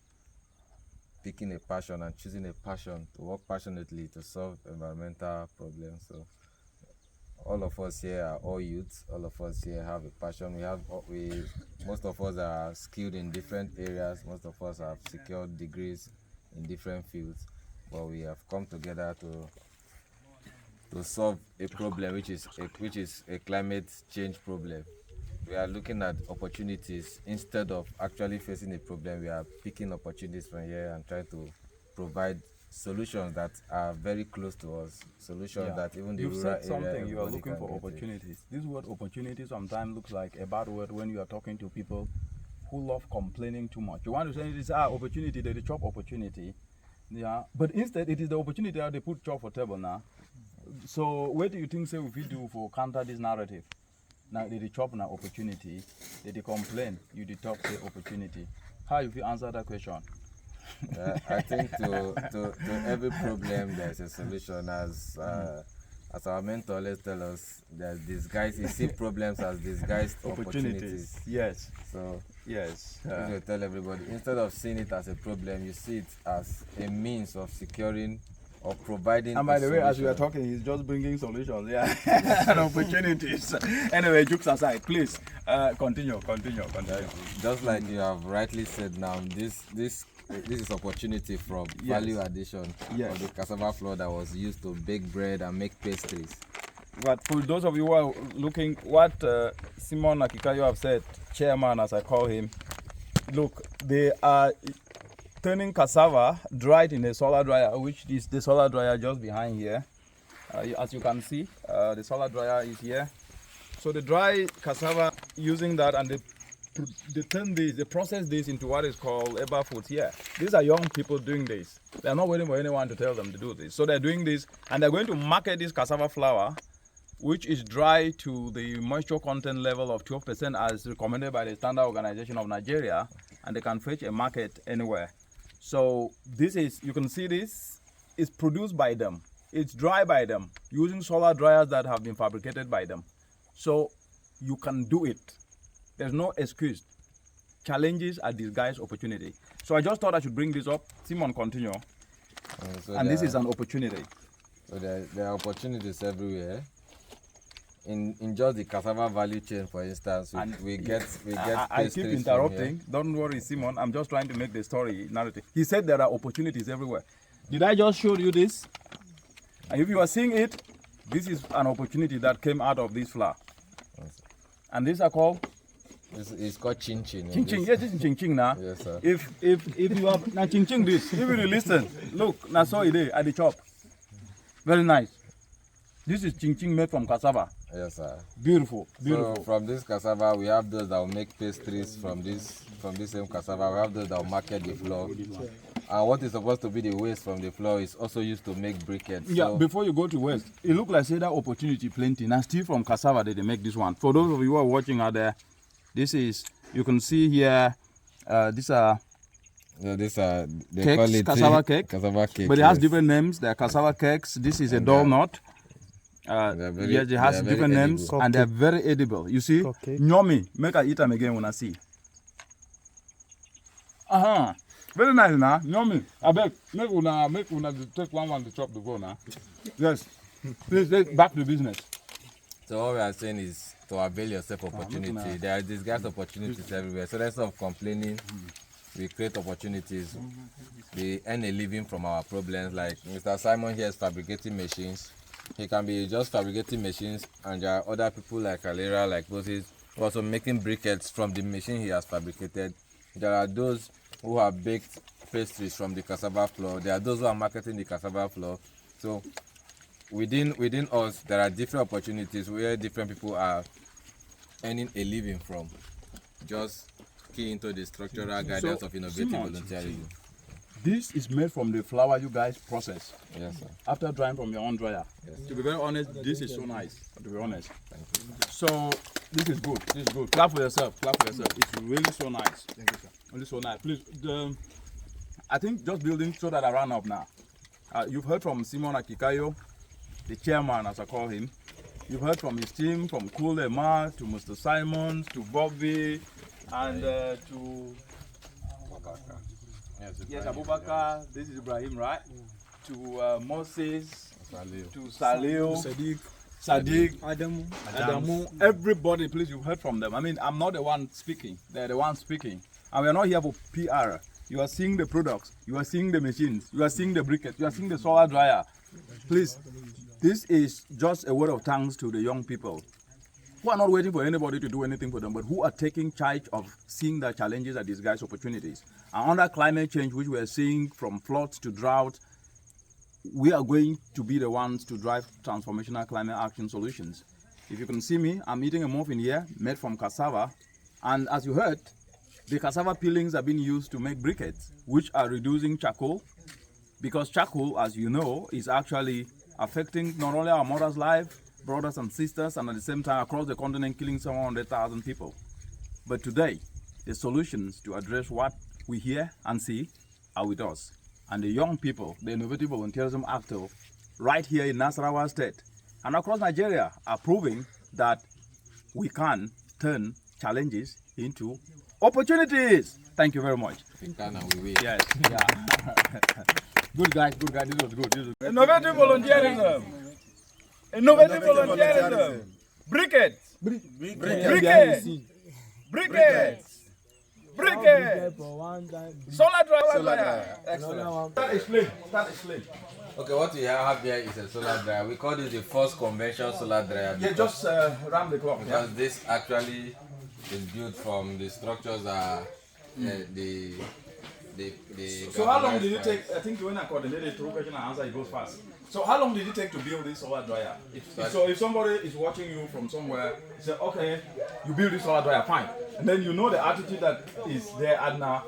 picking a passion and choosing a passion to work passionately to solve environmental problems. So all of us here are all youths. All of us here have a passion. Most of us are skilled in different areas. Most of us have secured degrees in different fields, but we have come together to solve a problem which is a climate change problem. We are looking at opportunities instead of actually facing a problem. We are picking opportunities from here and trying to provide solutions that are very close to us. Solutions that even the You've rural said something. area, You are everybody looking can for get opportunities. This word opportunity sometimes looks like a bad word when you are talking to people who love complaining too much. You want to say this opportunity, they chop opportunity. Yeah, but instead it is the opportunity that they put chop for table now. So what do you think say if we do for counter this narrative? Now they chop now opportunity, they complain, you the talk say opportunity. How if you answer that question? I think to every problem there's a solution. As our mentor always tell us, there's disguised. You see problems as disguised opportunities. Yes. So yes, we tell everybody, instead of seeing it as a problem, you see it as a means of securing or providing. And by the way, as we are talking, he's just bringing solutions, and opportunities. Anyway, jokes aside, please continue. Just like you have rightly said now, this is opportunity from value addition of the cassava flour that was used to bake bread and make pastries. But for those of you who are looking, what Simon Akikayo have said, chairman as I call him, look, they are turning cassava dried in a solar dryer, which is the solar dryer just behind here. As you can see, the solar dryer is here. So they dry cassava using that, and they turn this, they process this into what is called eba food here. These are young people doing this. They are not waiting for anyone to tell them to do this. So they're doing this, and they're going to market this cassava flour, which is dry to the moisture content level of 12% as recommended by the Standard Organization of Nigeria, and they can fetch a market anywhere. So this is, you can see this, is produced by them. It's dry by them, using solar dryers that have been fabricated by them. So you can do it. There's no excuse. Challenges are disguised opportunity. So I just thought I should bring this up. Simon, continue. And this is an opportunity. So there are opportunities everywhere. In just the cassava value chain, for instance, we get I keep interrupting. Don't worry, Simon. I'm just trying to make the story narrative. He said there are opportunities everywhere. Did I just show you this? And if you are seeing it, this is an opportunity that came out of this flour. And these are called? It's called chin chin. Chin chin. Yes, this is chin chin now. Yes, sir. If you have now chin chin this, if you listen, look, now so it is at the chop. Very nice. This is chin chin made from cassava. Yes, sir. Beautiful. So from this cassava, we have those that will make pastries from this same cassava. We have those that will market the flour. And what is supposed to be the waste from the flour is also used to make briquettes. Yeah, so before you go to waste, it looks like say that opportunity plenty. Now still from cassava they make this one. For those of you who are watching out there, this is, you can see here, these are they cakes, call it cassava cake. Cassava cake. But it has different names. They are cassava cakes. This is a dough nut. Yes, it has different names and they are very edible. You see, Nyomi, make I eat them again when I see. Very nice now, Nyomi. I beg, make una take one to chop the bone now. Yes, please let's back to business. So what we are saying is to avail yourself opportunity. There are disguised opportunities everywhere. So instead of complaining, we create opportunities. We earn a living from our problems. Like Mr. Simon here is fabricating machines. he can be just fabricating machines, and there are other people like Alera, like Moses, who are also making briquettes from the machine he has fabricated. There are those who have baked pastries from the cassava flour. There are those who are marketing the cassava flour. So within us, there are different opportunities where different people are earning a living from. Just key into the structural guidance of innovative volunteerism. This is made from the flour you guys process. Yes, sir. After drying from your own dryer. Yes. To be very honest, this is so nice. To be honest. Thank you. So this is good. This is good. Clap for yourself. Clap for yourself. It's really so nice. Thank you, sir. Really so nice. Please, I think just building so that I run up now. You've heard from Simon Akikayo, the chairman, as I call him. You've heard from his team, from Kulema to Mr. Simons to Bobby and to yes, Abubakar. This is Ibrahim, right? To Moses, to Saleo, Sadiq, Adamu, everybody. Please, you've heard from them. I mean, I'm not the one speaking. They're the ones speaking, and we're not here for PR. You are seeing the products, you are seeing the machines, you are seeing the briquettes, you are seeing the solar dryer. Please, this is just a word of thanks to the young people who are not waiting for anybody to do anything for them, but who are taking charge of seeing the challenges and disguised opportunities. And under climate change, which we are seeing from floods to drought, we are going to be the ones to drive transformational climate action solutions. If you can see me, I'm eating a muffin here made from cassava. And as you heard, the cassava peelings are being used to make briquettes, which are reducing charcoal, because charcoal, as you know, is actually affecting not only our mother's life, brothers and sisters, and at the same time across the continent killing some 100,000 people. But today, the solutions to address what we hear and see are with us. And the young people, the innovative volunteerism actor, right here in Nasarawa State and across Nigeria, are proving that we can turn challenges into opportunities. Thank you very much. We can and we will. Yes. Yeah. Good guys. This was good. Innovative volunteerism. Innovative volunteerism. Briquettes. Briquettes. Solar dryer. Excellent. Start explain. Okay, what we have here is a solar dryer. We call this the first conventional solar dryer. Yeah, just round the clock. Because this actually is built from the structures are the So how long did it take? I think when I coordinated through question and answer, it goes fast. So how long did it take to build this solar dryer? So if somebody is watching you from somewhere, say, okay, you build this solar dryer, fine. And then you know the attitude that is there, and now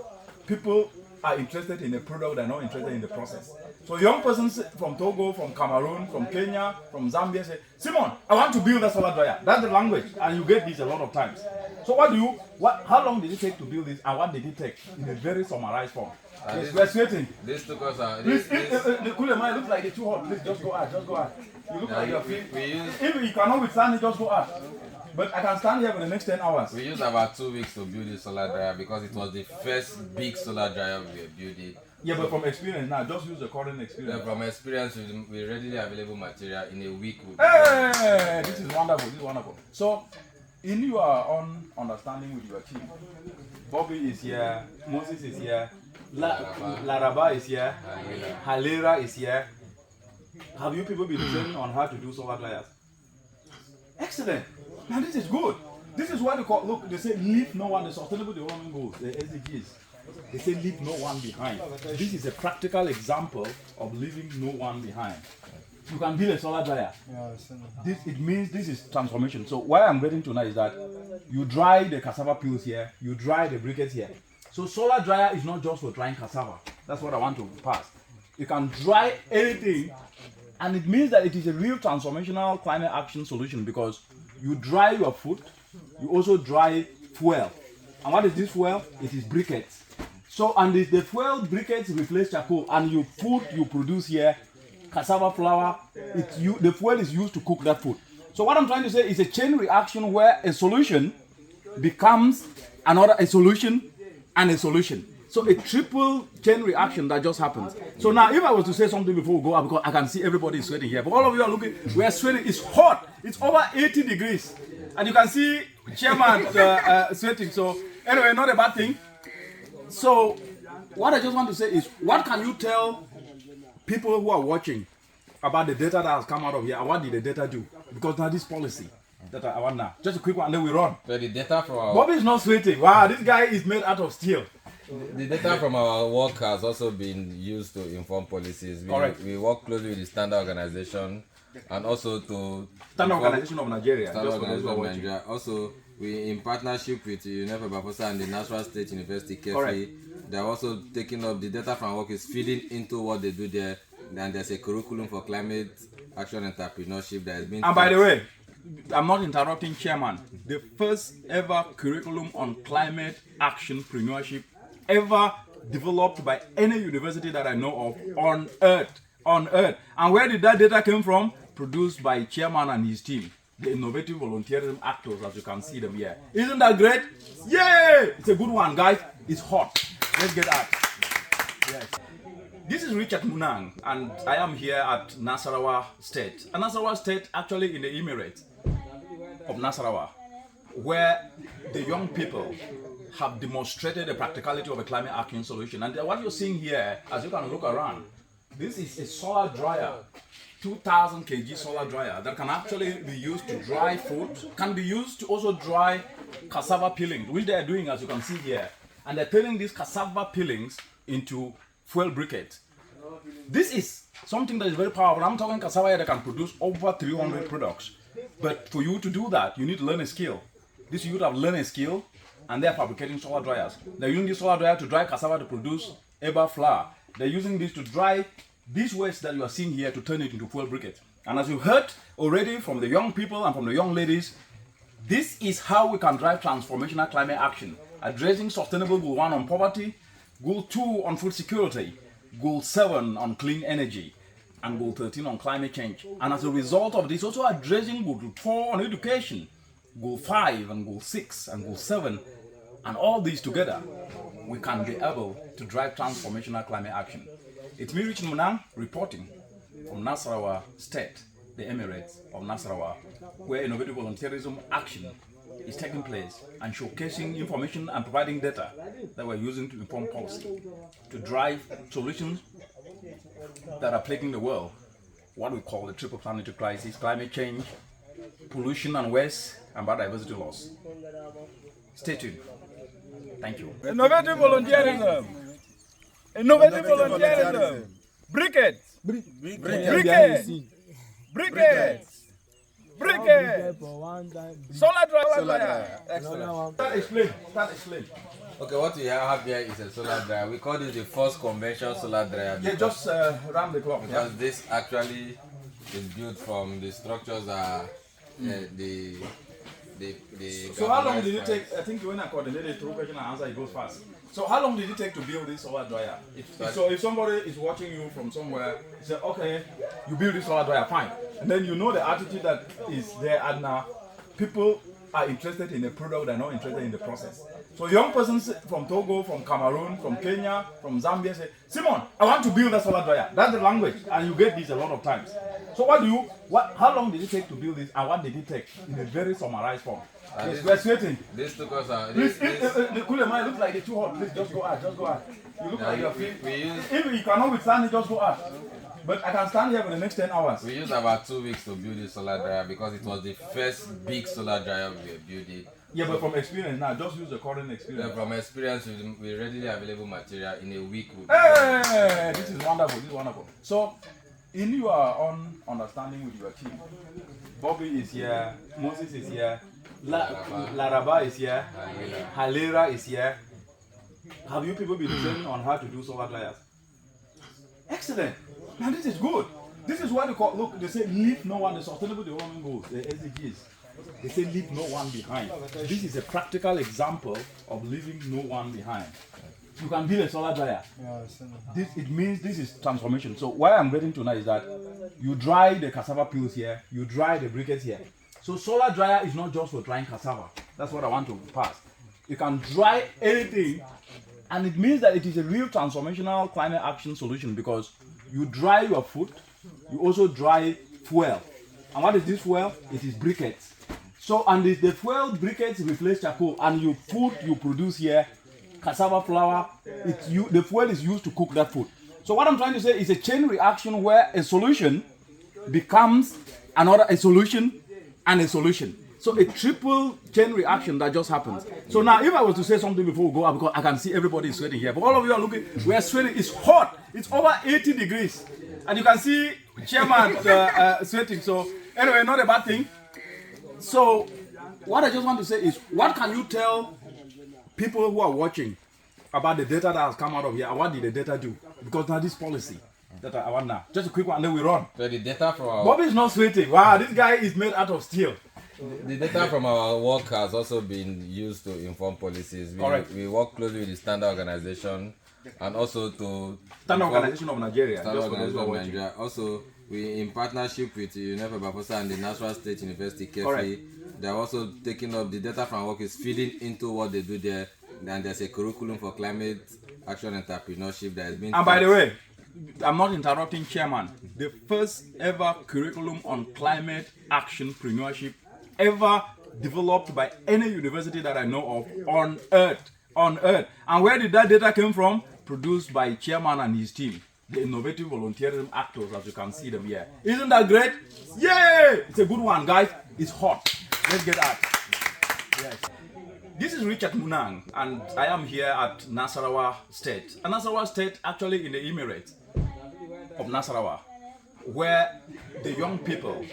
people are interested in the product, they're not interested in the process. So young persons from Togo, from Cameroon, from Kenya, from Zambia say, Simon, I want to build a solar dryer. That's the language, and you get this a lot of times. So how long did it take to build this, and what did it take in a very summarized form? We're sweating. This took us Please, the cooler man looks like it's too hot. Please, just go out. You look like you're free. If you cannot withstand it, just go out. But I can stand here for the next 10 hours. We used about 2 weeks to build this solar dryer because it was the first big solar dryer we were building. Yeah, but from experience now, just use the current experience. Yeah, from experience with readily available material in a week. Hey, this is wonderful. So, in your own understanding with your team, Bobby is here, Moses is here, Laraba is here, Halera is here. Have you people been training on how to do solar dryers? Excellent. Now this is good. This is what they call, look, they say leave no one, the sustainable development goals, the SDGs. They say leave no one behind. This is a practical example of leaving no one behind. You can build a solar dryer. It means this is transformation. So what I'm getting to now is that you dry the cassava peels here, you dry the briquettes here. So solar dryer is not just for drying cassava. That's what I want to pass. You can dry anything, and it means that it is a real transformational climate action solution, because you dry your food, you also dry fuel. And what is this fuel? It is briquettes. So, and the fuel briquettes replace charcoal, and your food you produce here, cassava flour, the fuel is used to cook that food. So what I'm trying to say is a chain reaction where a solution becomes a solution and a solution. So a triple chain reaction that just happens. So now if I was to say something before we go out, because I can see everybody is sweating here, but all of you are looking, we are sweating, it's hot, it's over 80 degrees. And you can see chairman sweating. So anyway, not a bad thing. So what I just want to say is, what can you tell people who are watching about the data that has come out of here and what did the data do? Because now this policy that I want now. Just a quick one, and then we run. So the data from our Bobby is not sweating. Wow, this guy is made out of steel. the data from our work has also been used to inform policies. We work closely with the Standard Organization and also to Standard Organization of Nigeria. Standard Organization of Nigeria. Also, we in partnership with UNEP Bafosa and the Nasarawa State University Kefi. They're also taking up the data from our work is feeding into what they do there. And there's a curriculum for climate action entrepreneurship that has been. And by the way, I'm not interrupting, Chairman. The first ever curriculum on climate action entrepreneurship ever developed by any university that I know of on Earth. And where did that data come from? Produced by Chairman and his team, the innovative volunteerism actors, as you can see them here. Isn't that great? Yay! It's a good one, guys. It's hot. Let's get at it. Yes. This is Richard Munang, and I am here at Nasarawa State. And Nasarawa State actually in the Emirates of Nasarawa, where the young people have demonstrated the practicality of a climate action solution. And what you're seeing here, as you can look around, this is a solar dryer, 2,000 kg solar dryer that can actually be used to dry food, can be used to also dry cassava peelings, which they are doing, as you can see here. And they're turning these cassava peelings into fuel briquettes. This is something that is very powerful. I'm talking cassava that can produce over 300 products. But for you to do that, you need to learn a skill. This youth have learned a skill, and they're fabricating solar dryers. They're using this solar dryer to dry cassava to produce eba flour. They're using this to dry this waste that you are seeing here to turn it into fuel briquettes. And as you heard already from the young people and from the young ladies, this is how we can drive transformational climate action, addressing sustainable goal 1 on poverty, goal 2 on food security, goal 7 on clean energy, and goal 13 on climate change. And as a result of this, also addressing goal 4 on education, goal 5 and goal 6 and goal 7, and all these together, we can be able to drive transformational climate action. It's me, Richard Munang, reporting from Nasarawa State, the Emirates of Nasarawa, where innovative volunteerism action is taking place and showcasing information and providing data that we're using to inform policy, to drive solutions that are plaguing the world, what we call the triple planetary crisis: climate change, pollution and waste, and biodiversity loss. Stay tuned. Thank you. Innovative volunteerism. Innovative volunteerism. Briquettes. Briquettes. Briquettes. Briquettes. Solar dryer. Excellent. Start explain. Okay, what we have here is a solar dryer. We call this the first conventional solar dryer. Yeah, just round the clock. Because this actually is built from the structures are the So how long did it take? I think when I coordinated through question and answer, it goes fast. So how long did it take to build this solar dryer? So if somebody is watching you from somewhere, you say, okay, you build this solar dryer, fine. And then you know the attitude that is there, and now people are interested in the product, they're not interested in the process. So young persons from Togo, from Cameroon, from Kenya, from Zambia say, Simon, I want to build a solar dryer. That's the language, and you get this a lot of times. So how long did it take to build this, and what did it take in a very summarized form? We're sweating. This took us Please, the cooler man looks like it's too hot. Please, just go out, You look like you're free. If you cannot withstand it, just go out. But I can stand here for the next 10 hours. We used about 2 weeks to build this solar dryer because it was the first big solar dryer we were building. Yeah, but from experience now, just use the current experience. Yeah, from experience with readily available material in a week. Hey, this is wonderful. So, in your own understanding with your team, Bobby is here, Moses is here, Laraba is here, Halera is here. Have you people been training on how to do solar dryers? Excellent. Now this is good. This is what they call, look, they say leave no one, the sustainable development goals, the SDGs. They say leave no one behind. This is a practical example of leaving no one behind. You can build a solar dryer. It means this is transformation. So what I'm getting to now is that you dry the cassava peels here, you dry the briquettes here. So solar dryer is not just for drying cassava. That's what I want to pass. You can dry anything, and it means that it is a real transformational climate action solution because you dry your food, you also dry fuel. And what is this fuel? It is briquettes. So, and the fuel briquettes replace charcoal, and your food you produce here, cassava flour, the fuel is used to cook that food. So what I'm trying to say is a chain reaction where a solution becomes a solution and a solution. So a triple chain reaction that just happens. So now if I was to say something before we go out, because I can see everybody is sweating here, but all of you are looking, we are sweating, it's hot, it's over 80 degrees. And you can see Chairman sweating, so anyway, not a bad thing. So what I just want to say is, what can you tell people who are watching about the data that has come out of here, and what did the data do? Because now this policy that I want now, just a quick one, and then we run. So the data from our Bobby is not sweating. Wow, this guy is made out of steel. The data from our work has also been used to inform policies. We work closely with the Standard Organization and also to Standard Organization of Nigeria. Standard Organization of Nigeria. Also, we in partnership with UNEP Bafosa and the Nasarawa State University, KEFI, they are also taking up the data from our work is feeding into what they do there. And there's a curriculum for climate action entrepreneurship that has been. And by the way, I'm not interrupting, Chairman. The first ever curriculum on climate action entrepreneurship ever developed by any university that I know of on Earth. And where did that data come from? Produced by Chairman and his team, the innovative volunteerism actors, as you can see them here. Isn't that great? Yay! It's a good one, guys. It's hot. Let's get at it. Yes. This is Richard Munang, and I am here at Nasarawa State. And Nasarawa State actually in the Emirates of Nasarawa, where the young people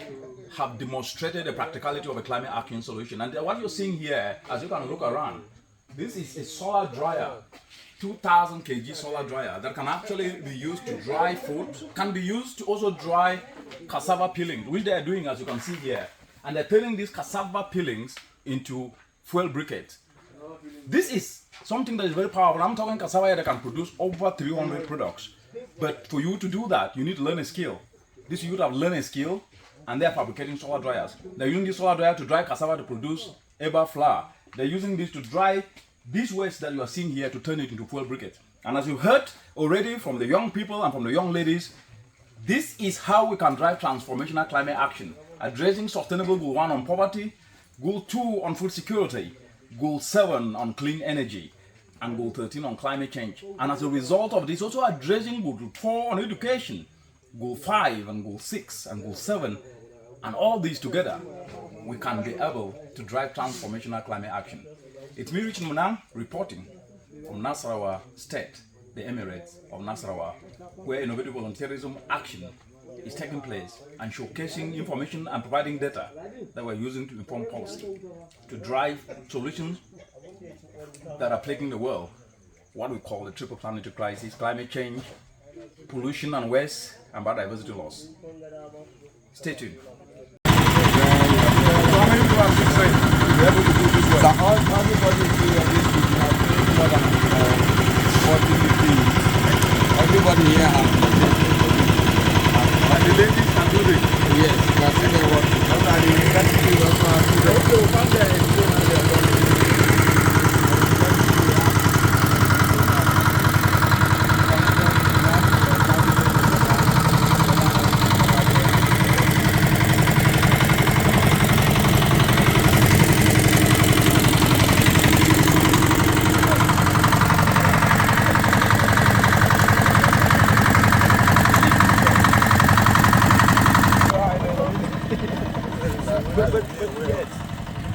have demonstrated the practicality of a climate action solution. And what you're seeing here, as you can look around, this is a solar dryer, 2,000 kg solar dryer that can actually be used to dry food, can be used to also dry cassava peelings, which they are doing, as you can see here. And they're turning these cassava peelings into fuel briquettes. This is something that is very powerful. I'm talking cassava that can produce over 300 products. But for you to do that, you need to learn a skill. This youth have learned a skill, and they're fabricating solar dryers. They're using this solar dryer to dry cassava to produce eba flour. They're using this to dry this waste that you are seeing here to turn it into fuel briquettes. And as you heard already from the young people and from the young ladies, this is how we can drive transformational climate action, addressing sustainable goal 1 on poverty, goal 2 on food security, goal 7 on clean energy, and goal 13 on climate change. And as a result of this, also addressing goal 4 on education, goal 5 and goal 6 and goal 7, and all these together, we can be able to drive transformational climate action. It's me, Richard Munang, reporting from Nasarawa State, the Emirates of Nasarawa, where innovative volunteerism action is taking place and showcasing information and providing data that we're using to inform policy, to drive solutions that are plaguing the world, what we call the triple planetary crisis, climate change, pollution and waste, and biodiversity loss. Stay tuned. Everybody here has and the ladies can do this. Yes, you are seeing what the university also has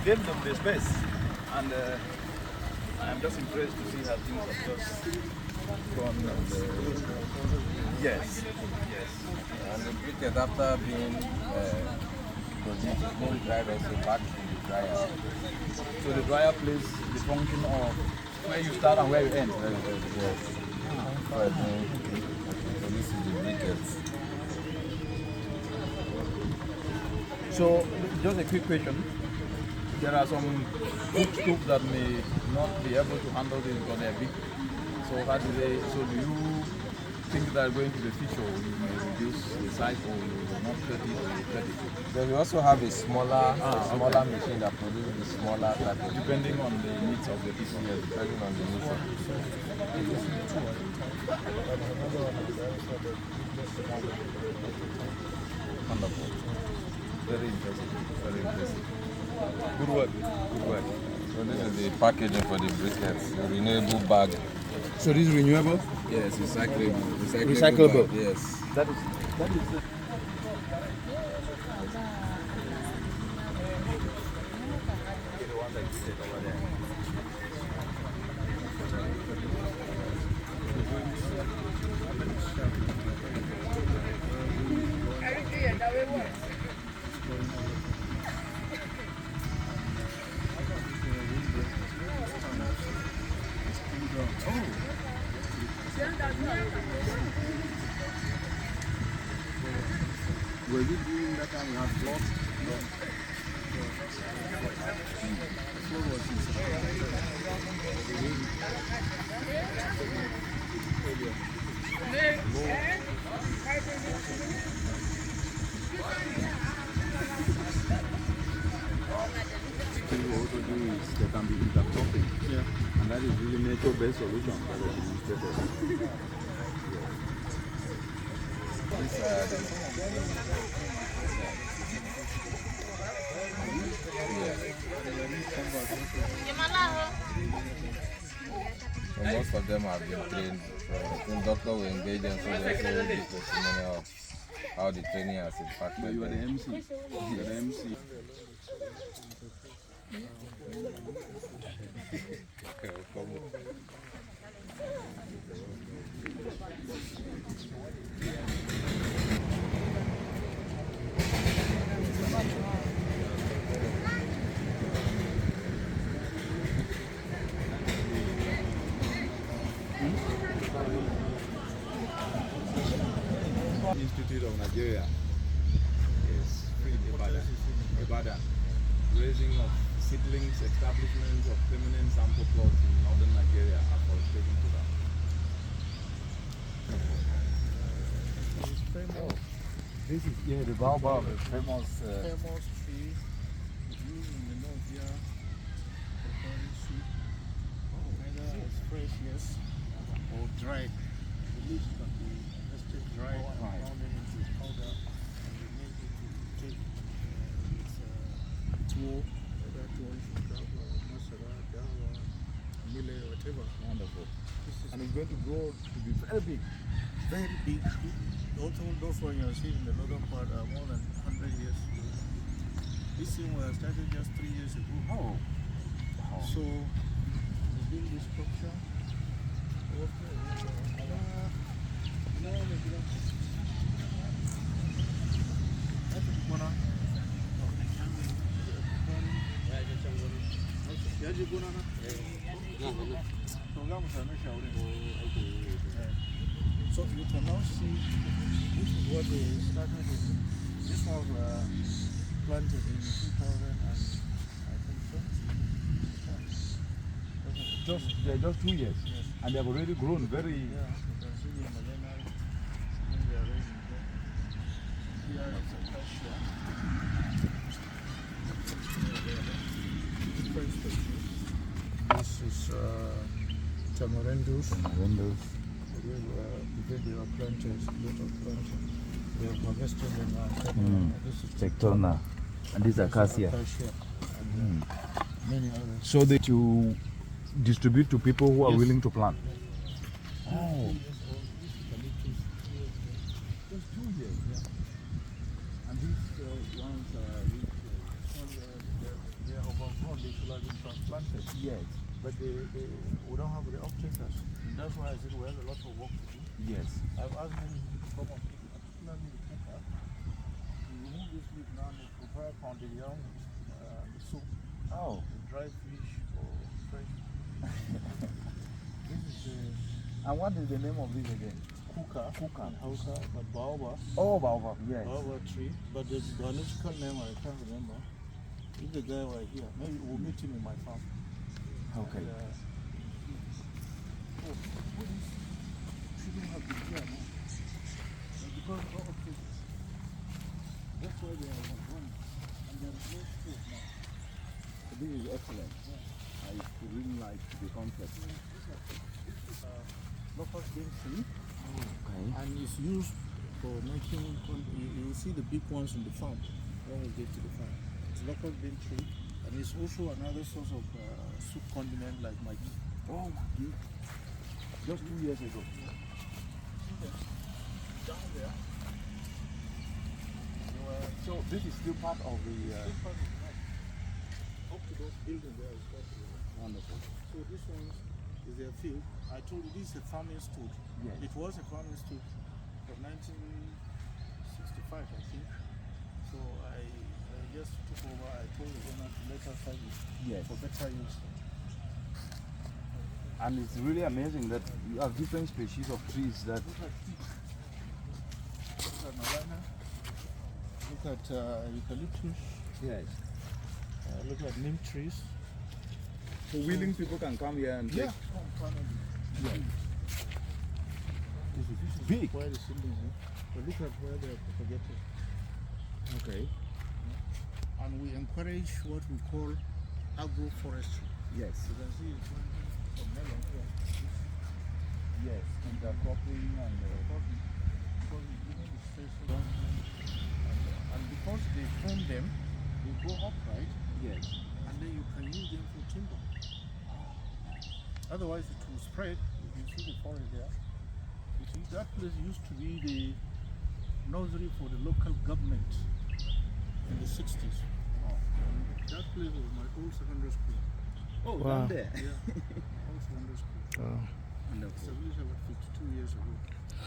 gave them the space, and I'm just impressed to see how things have just gone. Yes. And the briquette, after being produced, being dried also back to the dryer. So the dryer plays the function of where you start and where you end. Yes. So this is the briquette. So just a quick question. There are some food scoops that may not be able to handle this because they are big. So how do you think that going to the future you may reduce the size, or you will not cut it, or you cut it? Then we also have a smaller machine that produces the smaller package. Depending on the needs of the people. Yes, depending on the needs of the people. Wonderful. Very impressive. Very impressive. Good work. Good work. So this is the packaging for the briquettes, the renewable bag. So this is renewable? Yes, recyclable. Recyclable. Bag, yes. That is Was it during that time we had flood? Thing we also do is there can be intercropping. Yeah. And that is really nature-based solution by the administrators. So most of them have been trained. So I think doctor will engage them so they also give testimony of how the training has impacted But you are the them. MC. You are the MC. Institute of Nigeria is free Ibadan, raising of seedlings, establishments of permanent sample plots in northern Nigeria are for taking to that. This is the baobab, famous. Famous tree used in the north here for curry soup. Either as fresh, yes, or dried. The leaves can be roasted dry and pounded into powder, and we make it to take tuwo, whether tuwo shinkafa, masara, dawa, millet, whatever. Wonderful. And it's going to grow to be very big. Very big. Also, those ones you are seeing in the northern part are more than 100 years old. This thing was started just 3 years ago. Oh. So, we build this structure. So you can now see this is what they started with. This was planted in 2000 and I think 20. Just 2 years. Yes. And they have already grown very. Yeah, you can see the millennial when they are raising them. Here is a cassia. Different species. This is tamarindus. Because they were planters, lot of planting. They are harvesting them now. This is Tectona. And these are cassia. and many others. So that you distribute to people who are Yes. willing to plant. Oh. Just 2 years. Yeah. And these ones they are overgrown, they should have been transplanted. yes. But we don't have the off-takers. And that's why I said we have a lot of work to do. Yes. I've asked many people to come and pick, particularly the cooker, to remove this leaf now and prepare pounded yam soup, Oh. dried fish or fresh. This is And what is the name of this again? kuka, in Hausa, but baobab. Oh, baobab. Yes. Baobab tree, but the biological name I can't remember. If the guy were here, maybe we'll meet him in my farm. Okay. And, shouldn't have been here, no? Because of this, that's why they are one. And there is no space now. This is excellent. I really like the concept. This is locust bean tree. Okay. And it's used for making, you will see the big ones in the farm when we get to the farm. It's locust bean tree. And it's also another source of soup condiment like Maggi. Oh, Maggi. Just 2 years ago. Down there. So this is still part of the. up to those buildings there is possible. Wonderful. So this one is their field. I told you this is a farming stool. Yes. It was a farming stool from 1965, I think. So I just took over. I told the owner to let us have it for better use. And it's really amazing that you have different species of trees that. Look at Malana. Look at eucalyptus. Yes. Look at neem trees. So willing people can come here and take. This is big. Where the seedlings are. But look at where they are propagated. Okay. And we encourage what we call agroforestry. Yes. You can see it's from melon here. Yes. Intercropping and because it's giving the space for them. And because they frame them, they go upright. Yes. And then you can use them for timber. Otherwise it will spread. You can see the forest there. You see, that place used to be the nursery for the local government in the 60s. That place was my old secondary school. Oh, down there. Yeah, old secondary school. Wonderful. Established about 52 years ago.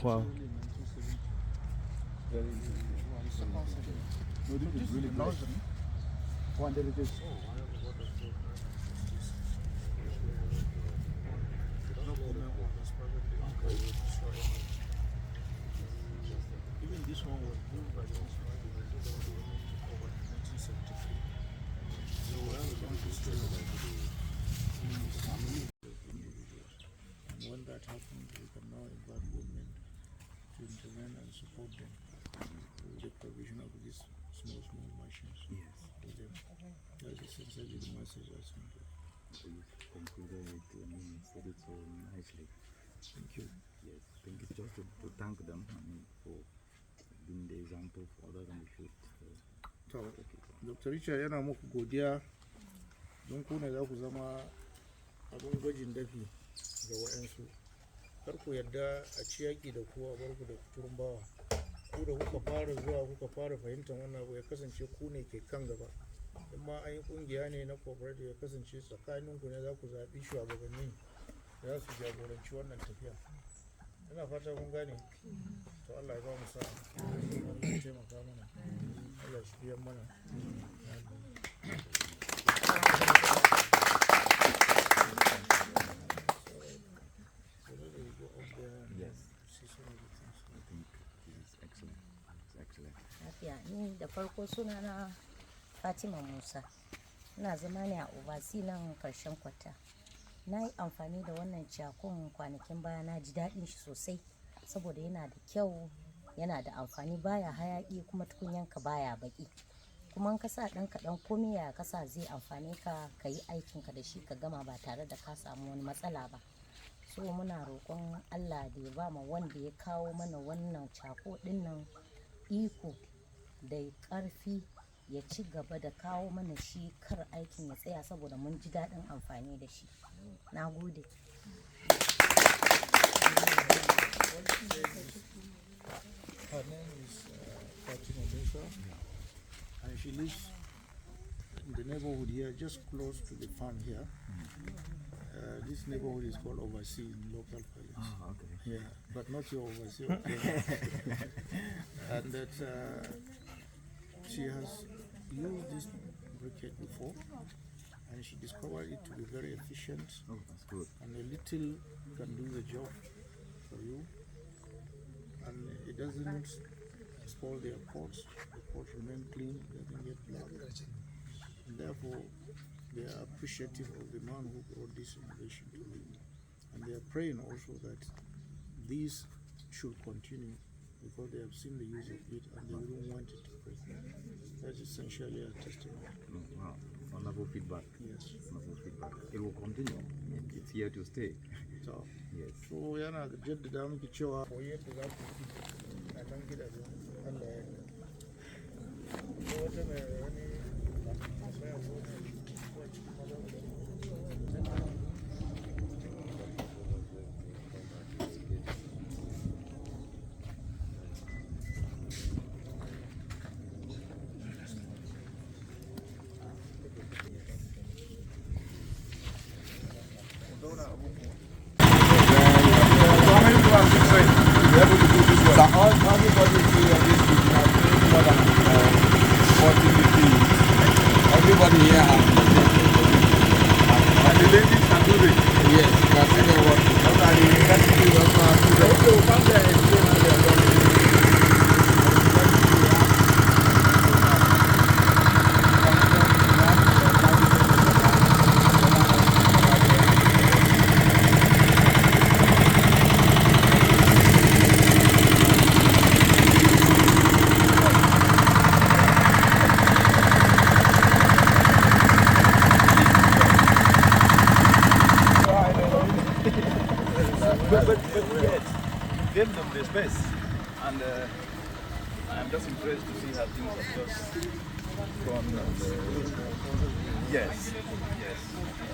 Wow. Early 1970. Very interesting. Well, it's a concept. No, this is really the great. nursery. One day it is. Oh, I have a lot of this. No comment on this privately. Even this one was built by the over 1973. So we have a bunch of stories. And when that happens, we can now invite women to intervene and support them with the provision of these small machines. Yes. For them. That's essentially the message I sent you. So you concluded it, said it so nicely. Thank you. Yes. Thank you. Just to thank them, for being the example for others and the should. To, Dr. Richard yana muku godiya don ku ne za ku zama abin gwajin dafi ga waɗansu. Kar ku yarda a ci yaƙi da ku a bar ku da kuturin bawa. Ku da kuka fara zuwa kuka fara fahimtar wannan abu ya kasance ku ne ke kan gaba. In ma an yi ƙungiya ne na cooperative ya kasance tsakaninku ne za ku zaɓi shugabanni da za su jagoranci wannan tafiya. Ina fata kun gane. To Allah ya ba mu sa'a. Allah ya taimaka mana. Allah shi biyan mana. Ni da farko sunana Fatima Musa, ina zama ne a Obasi nan karshen kwata. Na yi amfani da wannan cakun kwanakin baya, na ji daɗin shi sosai saboda yana da kyau, yana da amfani, baya hayaƙi kuma tukunyanka baya baƙi. Kuma in ka sa ɗan kaɗan komai ya kasa zai amfane ka, ka yi aikinka da shi ka gama ba tare da ka samu wani matsala ba. So muna roƙon Allah da ya ba mu wanda ya kawo mana wannan cako ɗin nan iko da ƙarfi, ya ci gaba da kawo mana shi, kar aikin ya tsaya saboda mun ji daɗin amfani da shi. Na gode. Her name is Fatima Musa, and she lives in the neighborhood here, just close to the farm here. This neighborhood is called Oversea in local parlance. Ah, okay. Yeah, but not your Oversea. And that she has used this briquette before, and she discovered it to be very efficient. Oh, that's good. And a little can do the job for you, and it doesn't spoil their pots. The pots remain clean, doesn't get black. And therefore, they are appreciative of the man who brought this innovation to them. And they are praying also that these should continue because they have seen the use of it and they don't want it to break. That's essentially a testimony. Wow, wonderful feedback. Yes. Wonderful feedback. It will continue. It's here to stay. So, yes. So yana jaddada miki cewa koyi yadda za ku yi a nan gidajen Allah ya yarda. Ko wata mai wani tambaya ko a cikin maza gave them the space, and I'm just impressed to see how things have just gone. Yes.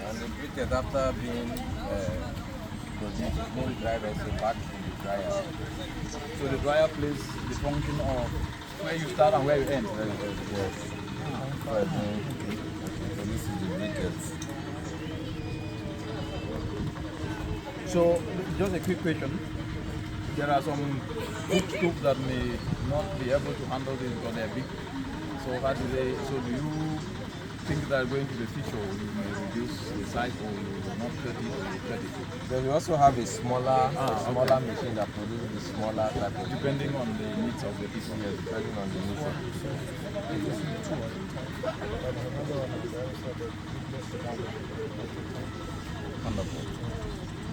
And the briquette, after being produced, being dried also back to the dryer. So the dryer plays the function of where you start and where you end. Yes. So this is the briquette. So just a quick question. There are some food stools that may not be able to handle this because they're big. So how do they? So do you think that going to the fish, or you may reduce the size, or you will not cut it, or you cut it? Then we also have a smaller machine that produces the smaller type of. Depending on the needs of the people. Yes, depending on the needs of the people. Wonderful.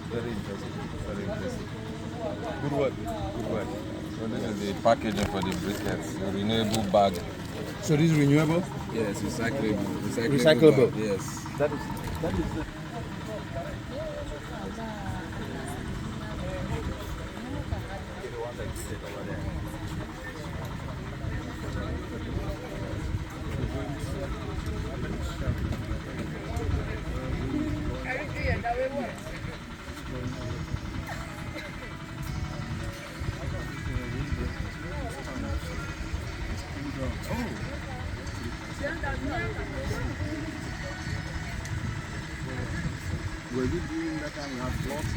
Very interesting. Very interesting. Good work. Good work. So this is the packaging for the briquettes, the renewable bag. So this is renewable? Yes, recyclable. Recyclable. Bag, yes. That is were you doing that time you had cloth?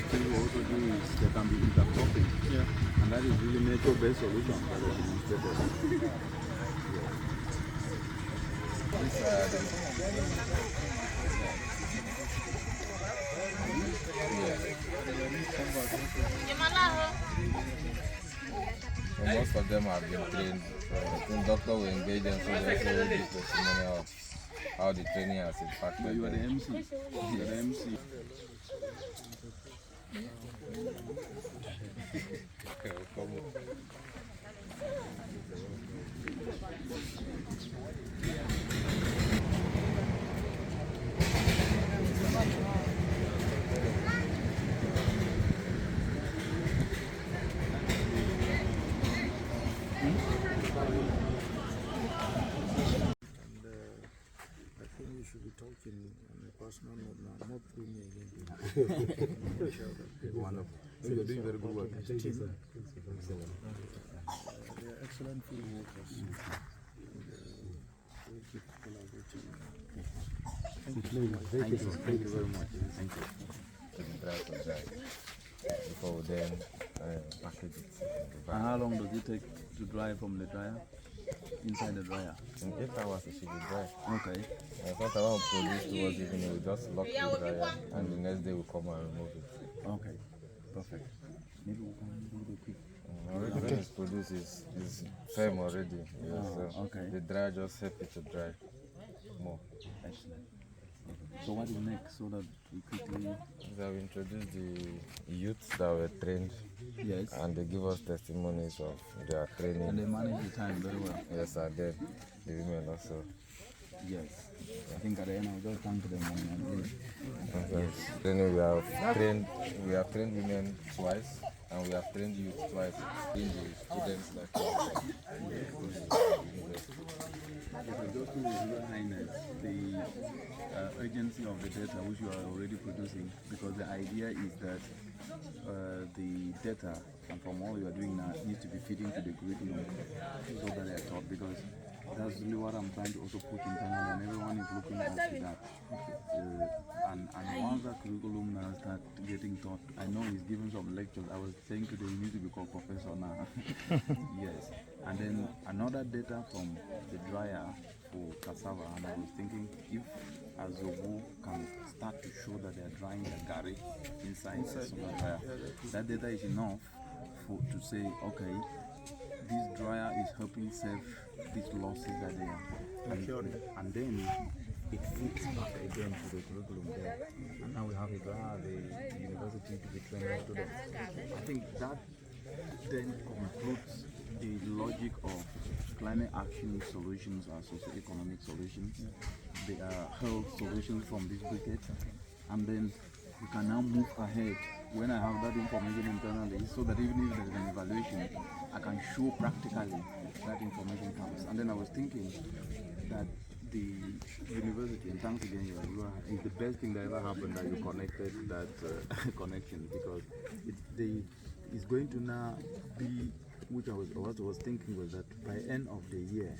Thing we also do is there can be intercropping. Yeah. And that is really nature-based solution that was demonstrated. And most of them have been trained. I think doctor will engage them so they also give testimony of how the training has impacted You are the them. MC. You are the MC. Should be talking on a personal note now, not through me again. Wonderful. So you're doing very good work. Thank you, sir. They are excellent field workers. We keep collaborating. Thank you. Thank you very much. Thank you. Before we then package it. And how long does it take to dry from the dryer? Inside the dryer? In 8 hours it should be dry. Okay. Sometimes when we produce towards evening, we just lock the dryer and the next day we come and remove it. Okay. Perfect. Maybe we can do the quick. Already when it's produced is firm already. Yes, so okay. the dryer just help it to dry more. Excellent. So what is next so that we quickly... We have introduced the youths that were trained. Yes. And they give us testimonies of their training. And they manage the time very well. Yes, and then the women also. Yes. I think at the end I'll just thank them and yes. Then we have trained women twice, and we have trained youth twice in the students like just to Your Highness, the urgency of the data which you are already producing, because the idea is that the data and from all you are doing now needs to be feeding to the curriculum so that they are taught, because that's really what I'm trying to also put internally, and everyone is looking up to that. And once that curriculum now start getting taught, I know he's given some lectures. I was saying today he needs to be called professor now. Yes. And then another data from the dryer for cassava, and I was thinking if Azobo can start to show that they are drying the gari inside the dryer, that data is enough to say, okay, this dryer is helping save these losses that they are. And then it fits back again to the curriculum there. And now we have it at the university to be training students. I think that then concludes the logic of climate action solutions or socio-economic solutions. They are health solutions from this briquette. And then we can now move ahead when I have that information internally, so that even if there is an evaluation, I can show practically that information comes. And then I was thinking that the university, and thanks again, is the best thing that ever happened that you connected that connection, because it's going to now be, which I was thinking was that by end of the year,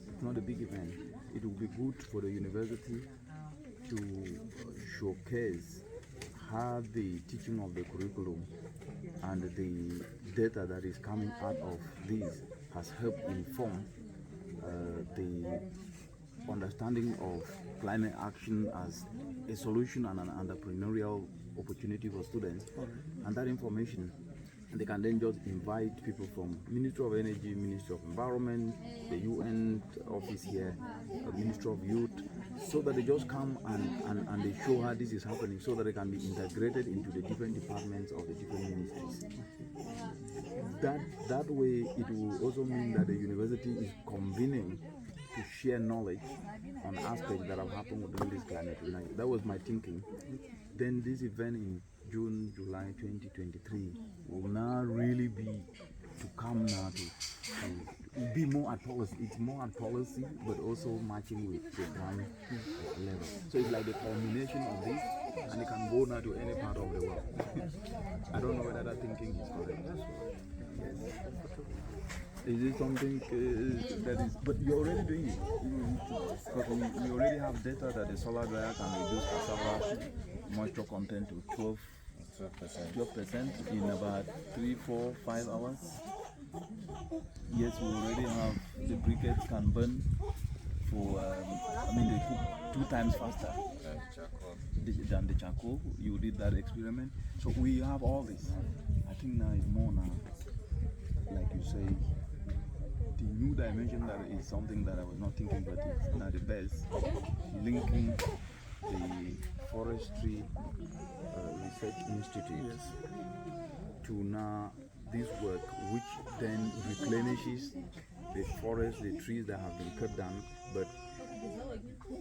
it's not a big event, it will be good for the university to showcase how the teaching of the curriculum and the data that is coming out of this has helped inform the understanding of climate action as a solution and an entrepreneurial opportunity for students. And that information, they can then just invite people from Ministry of Energy, Ministry of Environment, the UN office here, Ministry of Youth, so that they just come and they show how this is happening, so that they can be integrated into the different departments of the different ministries. That way, it will also mean that the university is convening to share knowledge on aspects that have happened within this climate. That was my thinking. Then this event in June, July 2023 will now really be to come now to be more at policy. It's more at policy, but also matching with the ground level. So it's like the culmination of this, and it can go now to any part of the world. I don't know whether that thinking is correct. Yes. Is it something that is, but you're already doing it, because we already have data that the solar dryer can reduce cassava moisture content to 12% in about 3, 4, 5 hours. Yes, we already have the briquettes can burn for, they cook 2 times faster than the charcoal. You did that experiment. So we have all this. I think now it's more now, like you say, the new dimension that is something that I was not thinking, but it's now the best, linking the Forestry Research Institute to now this work, which then replenishes the forest, the trees that have been cut down, but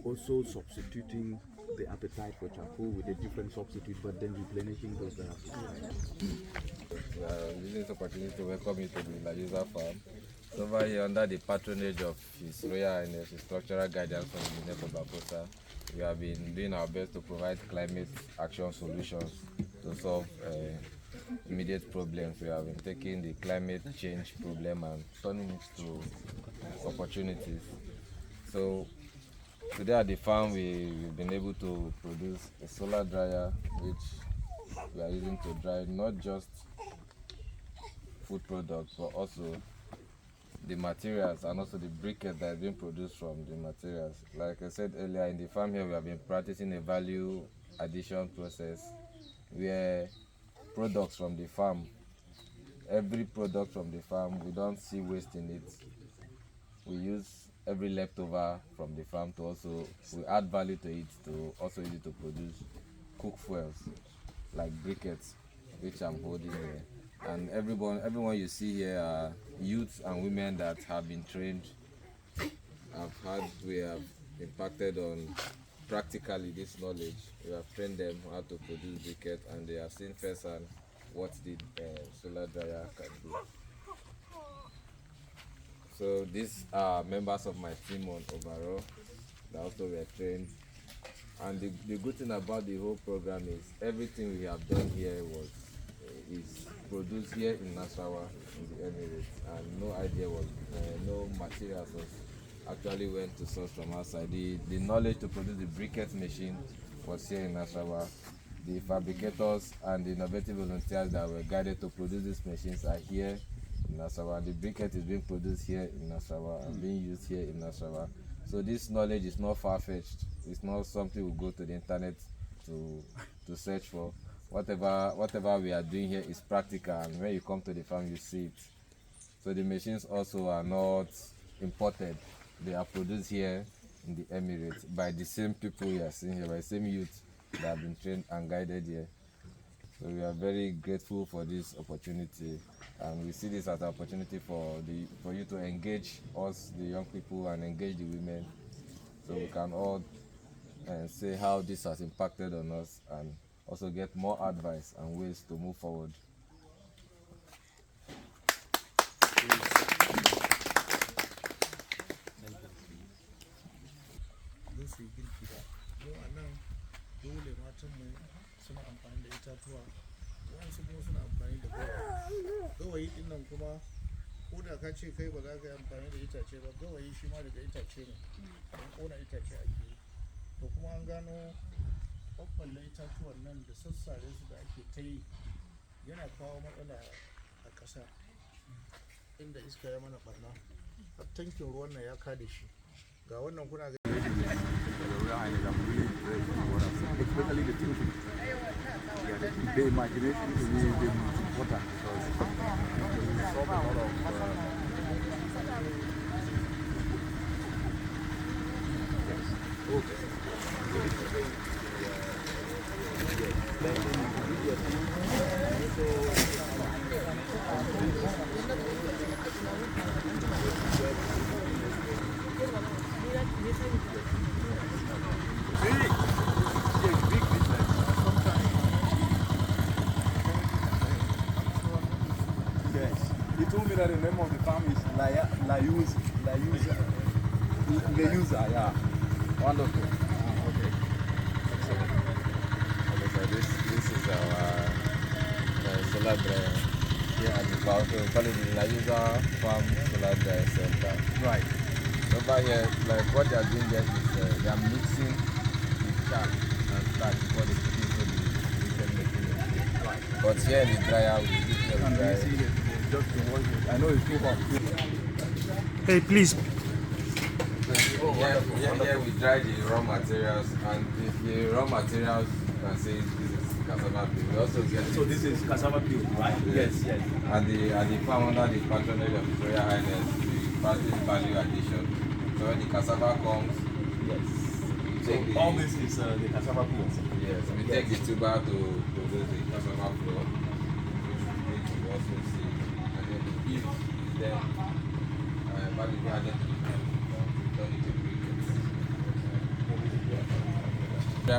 also substituting the appetite for charcoal with a different substitute, but then replenishing those that have been cut. Using this opportunity to welcome you to the Lajusa farm. So over here, under the patronage of His Royal Highness, His structural guidance from the Minister of Baposa, we have been doing our best to provide climate action solutions to solve immediate problems. We have been taking the climate change problem and turning it to opportunities. So today at the farm, we've been able to produce a solar dryer, which we are using to dry not just food products, but also the materials and also the briquette that is being produced from the materials. Like I said earlier, in the farm here we have been practicing a value addition process where products from the farm, every product from the farm, we don't see waste in it. We use every leftover from the farm to also, we add value to it to also use it to produce cook fuels like briquettes, which I'm holding here. And everyone you see here are youths and women that have been trained. We have impacted on practically this knowledge. We have trained them how to produce briquette, and they have seen firsthand what the solar dryer can do. So these are members of my team on overall that also were trained. And the good thing about the whole program is everything we have done here is produced here in Nasarawa, in the Emirates, and no materials was actually went to source from outside. The knowledge to produce the briquette machine was here in Nasarawa. The fabricators and the innovative volunteers that were guided to produce these machines are here in Nasarawa. The briquette is being produced here in Nasarawa and being used here in Nasarawa. So this knowledge is not far-fetched. It's not something we go to the internet to search for. Whatever we are doing here is practical, and when you come to the farm you see it. So the machines also are not imported. They are produced here in the Emirates by the same people you are seeing here, by the same youth that have been trained and guided here. So we are very grateful for this opportunity, and we see this as an opportunity for you to engage us, the young people, and engage the women, so we can all say how this has impacted on us and also get more advice and ways to move forward. dole matanmu suna amfani da itatuwa, wasu kuma suna amfani da gawayi din nan kuma ko da ka ce kai ba za ka yi amfani da itace ba, gawayi shi ma daga itace ne, don kona itace ake yi. To kuma an gano ɓaɓɓalla itatuwan nan da sassare su da ake ta yi yana kawo matsala a ƙasa, inda iska ya mana ɓarna, har tankin ruwan nan ya kada shi. Ga wannan kuna ga especially the thinking. Yeah, the imagination is really important because we solve a lot of He told me that the name of the farm is Leuza, yeah. Wonderful. Okay. Excellent. Okay, so this is our solar dryer here at the farm. So we call it the Leuza Farm Solar Dryer Center. Right. So over here, like what they are doing there is they are mixing the chaff and starch before they put it into the weekend making machine. Right. But here in the dryer, we use the dryer. Just to wash it. I know it's too hot. Hey, please. Here we dry the raw materials, and the raw materials you can say this is cassava peel. We also get so this is cassava peel, right? Yes, yes. And the farm under the patronage of His Royal Highness, we practice value addition. So when the cassava comes, yes. So all this is the cassava peels. Yes, we take the tuber to produce the cassava flour, which we also see, and then the peel is then value added to the turn it to briquettes.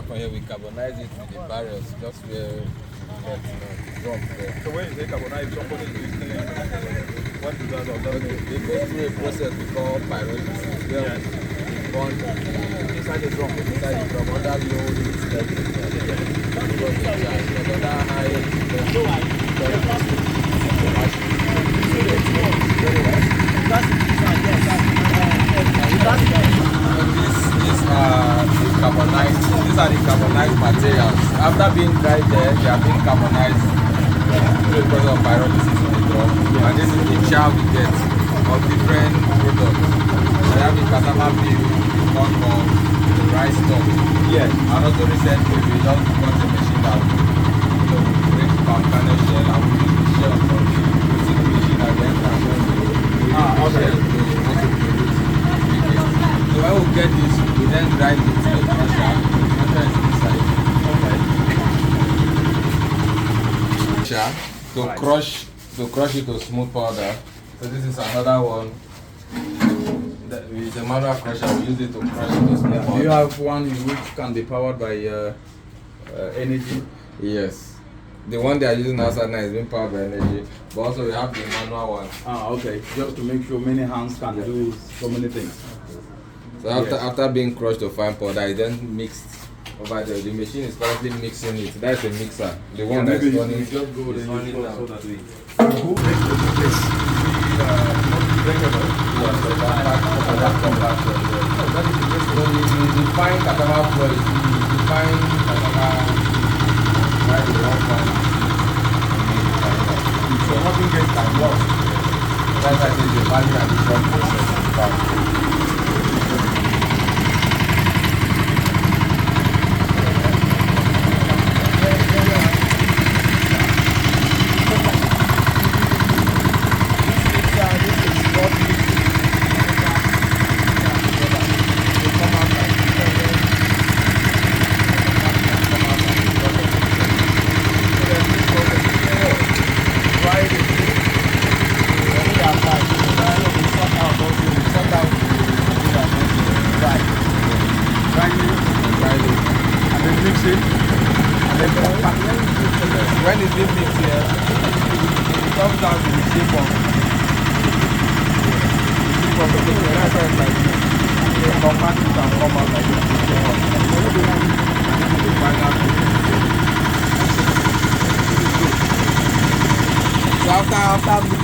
From here we carbonize it with the barrels, just where we drop there. So when you say carbonize, somebody is using what does that mean? They go through a process we call pyrolysis, where we burn inside the drum, under low heat temperature. Under high these are the carbonized materials. After being dried there, they are being carbonized through a process of pyrolysis in the drum. And this is the char we get of different products. We have the cassava peel, the corn cob, the rice stalk. Yes. And also recently we just got a machine that will break palm kernel shell, and we use the shell from the machine and then transform the shell to also produce. So when we get this, we then grind it to the crusher. The crusher is inside. Okay. To crush it to smooth powder. So this is another one. With the manual crusher, we use it to crush it to smooth powder. Do you have one which can be powered by energy? Yes. The one they are using outside now is being powered by energy, but also we have the manual one. Ah, okay. Just to make sure many hands can do so many things. So after being crushed to fine powder, it then mixed over there. The machine is currently mixing it. That's a mixer. The one that's running is running now. So that who makes the mix? The fine cassava flour is the fine cassava, right? The wrong one. So nothing gets lost. That's why the value addition process. Come this mix here, it comes out in the shape of the liquid. That's why it's like this. The compact can come out like this. And this is the final product. So after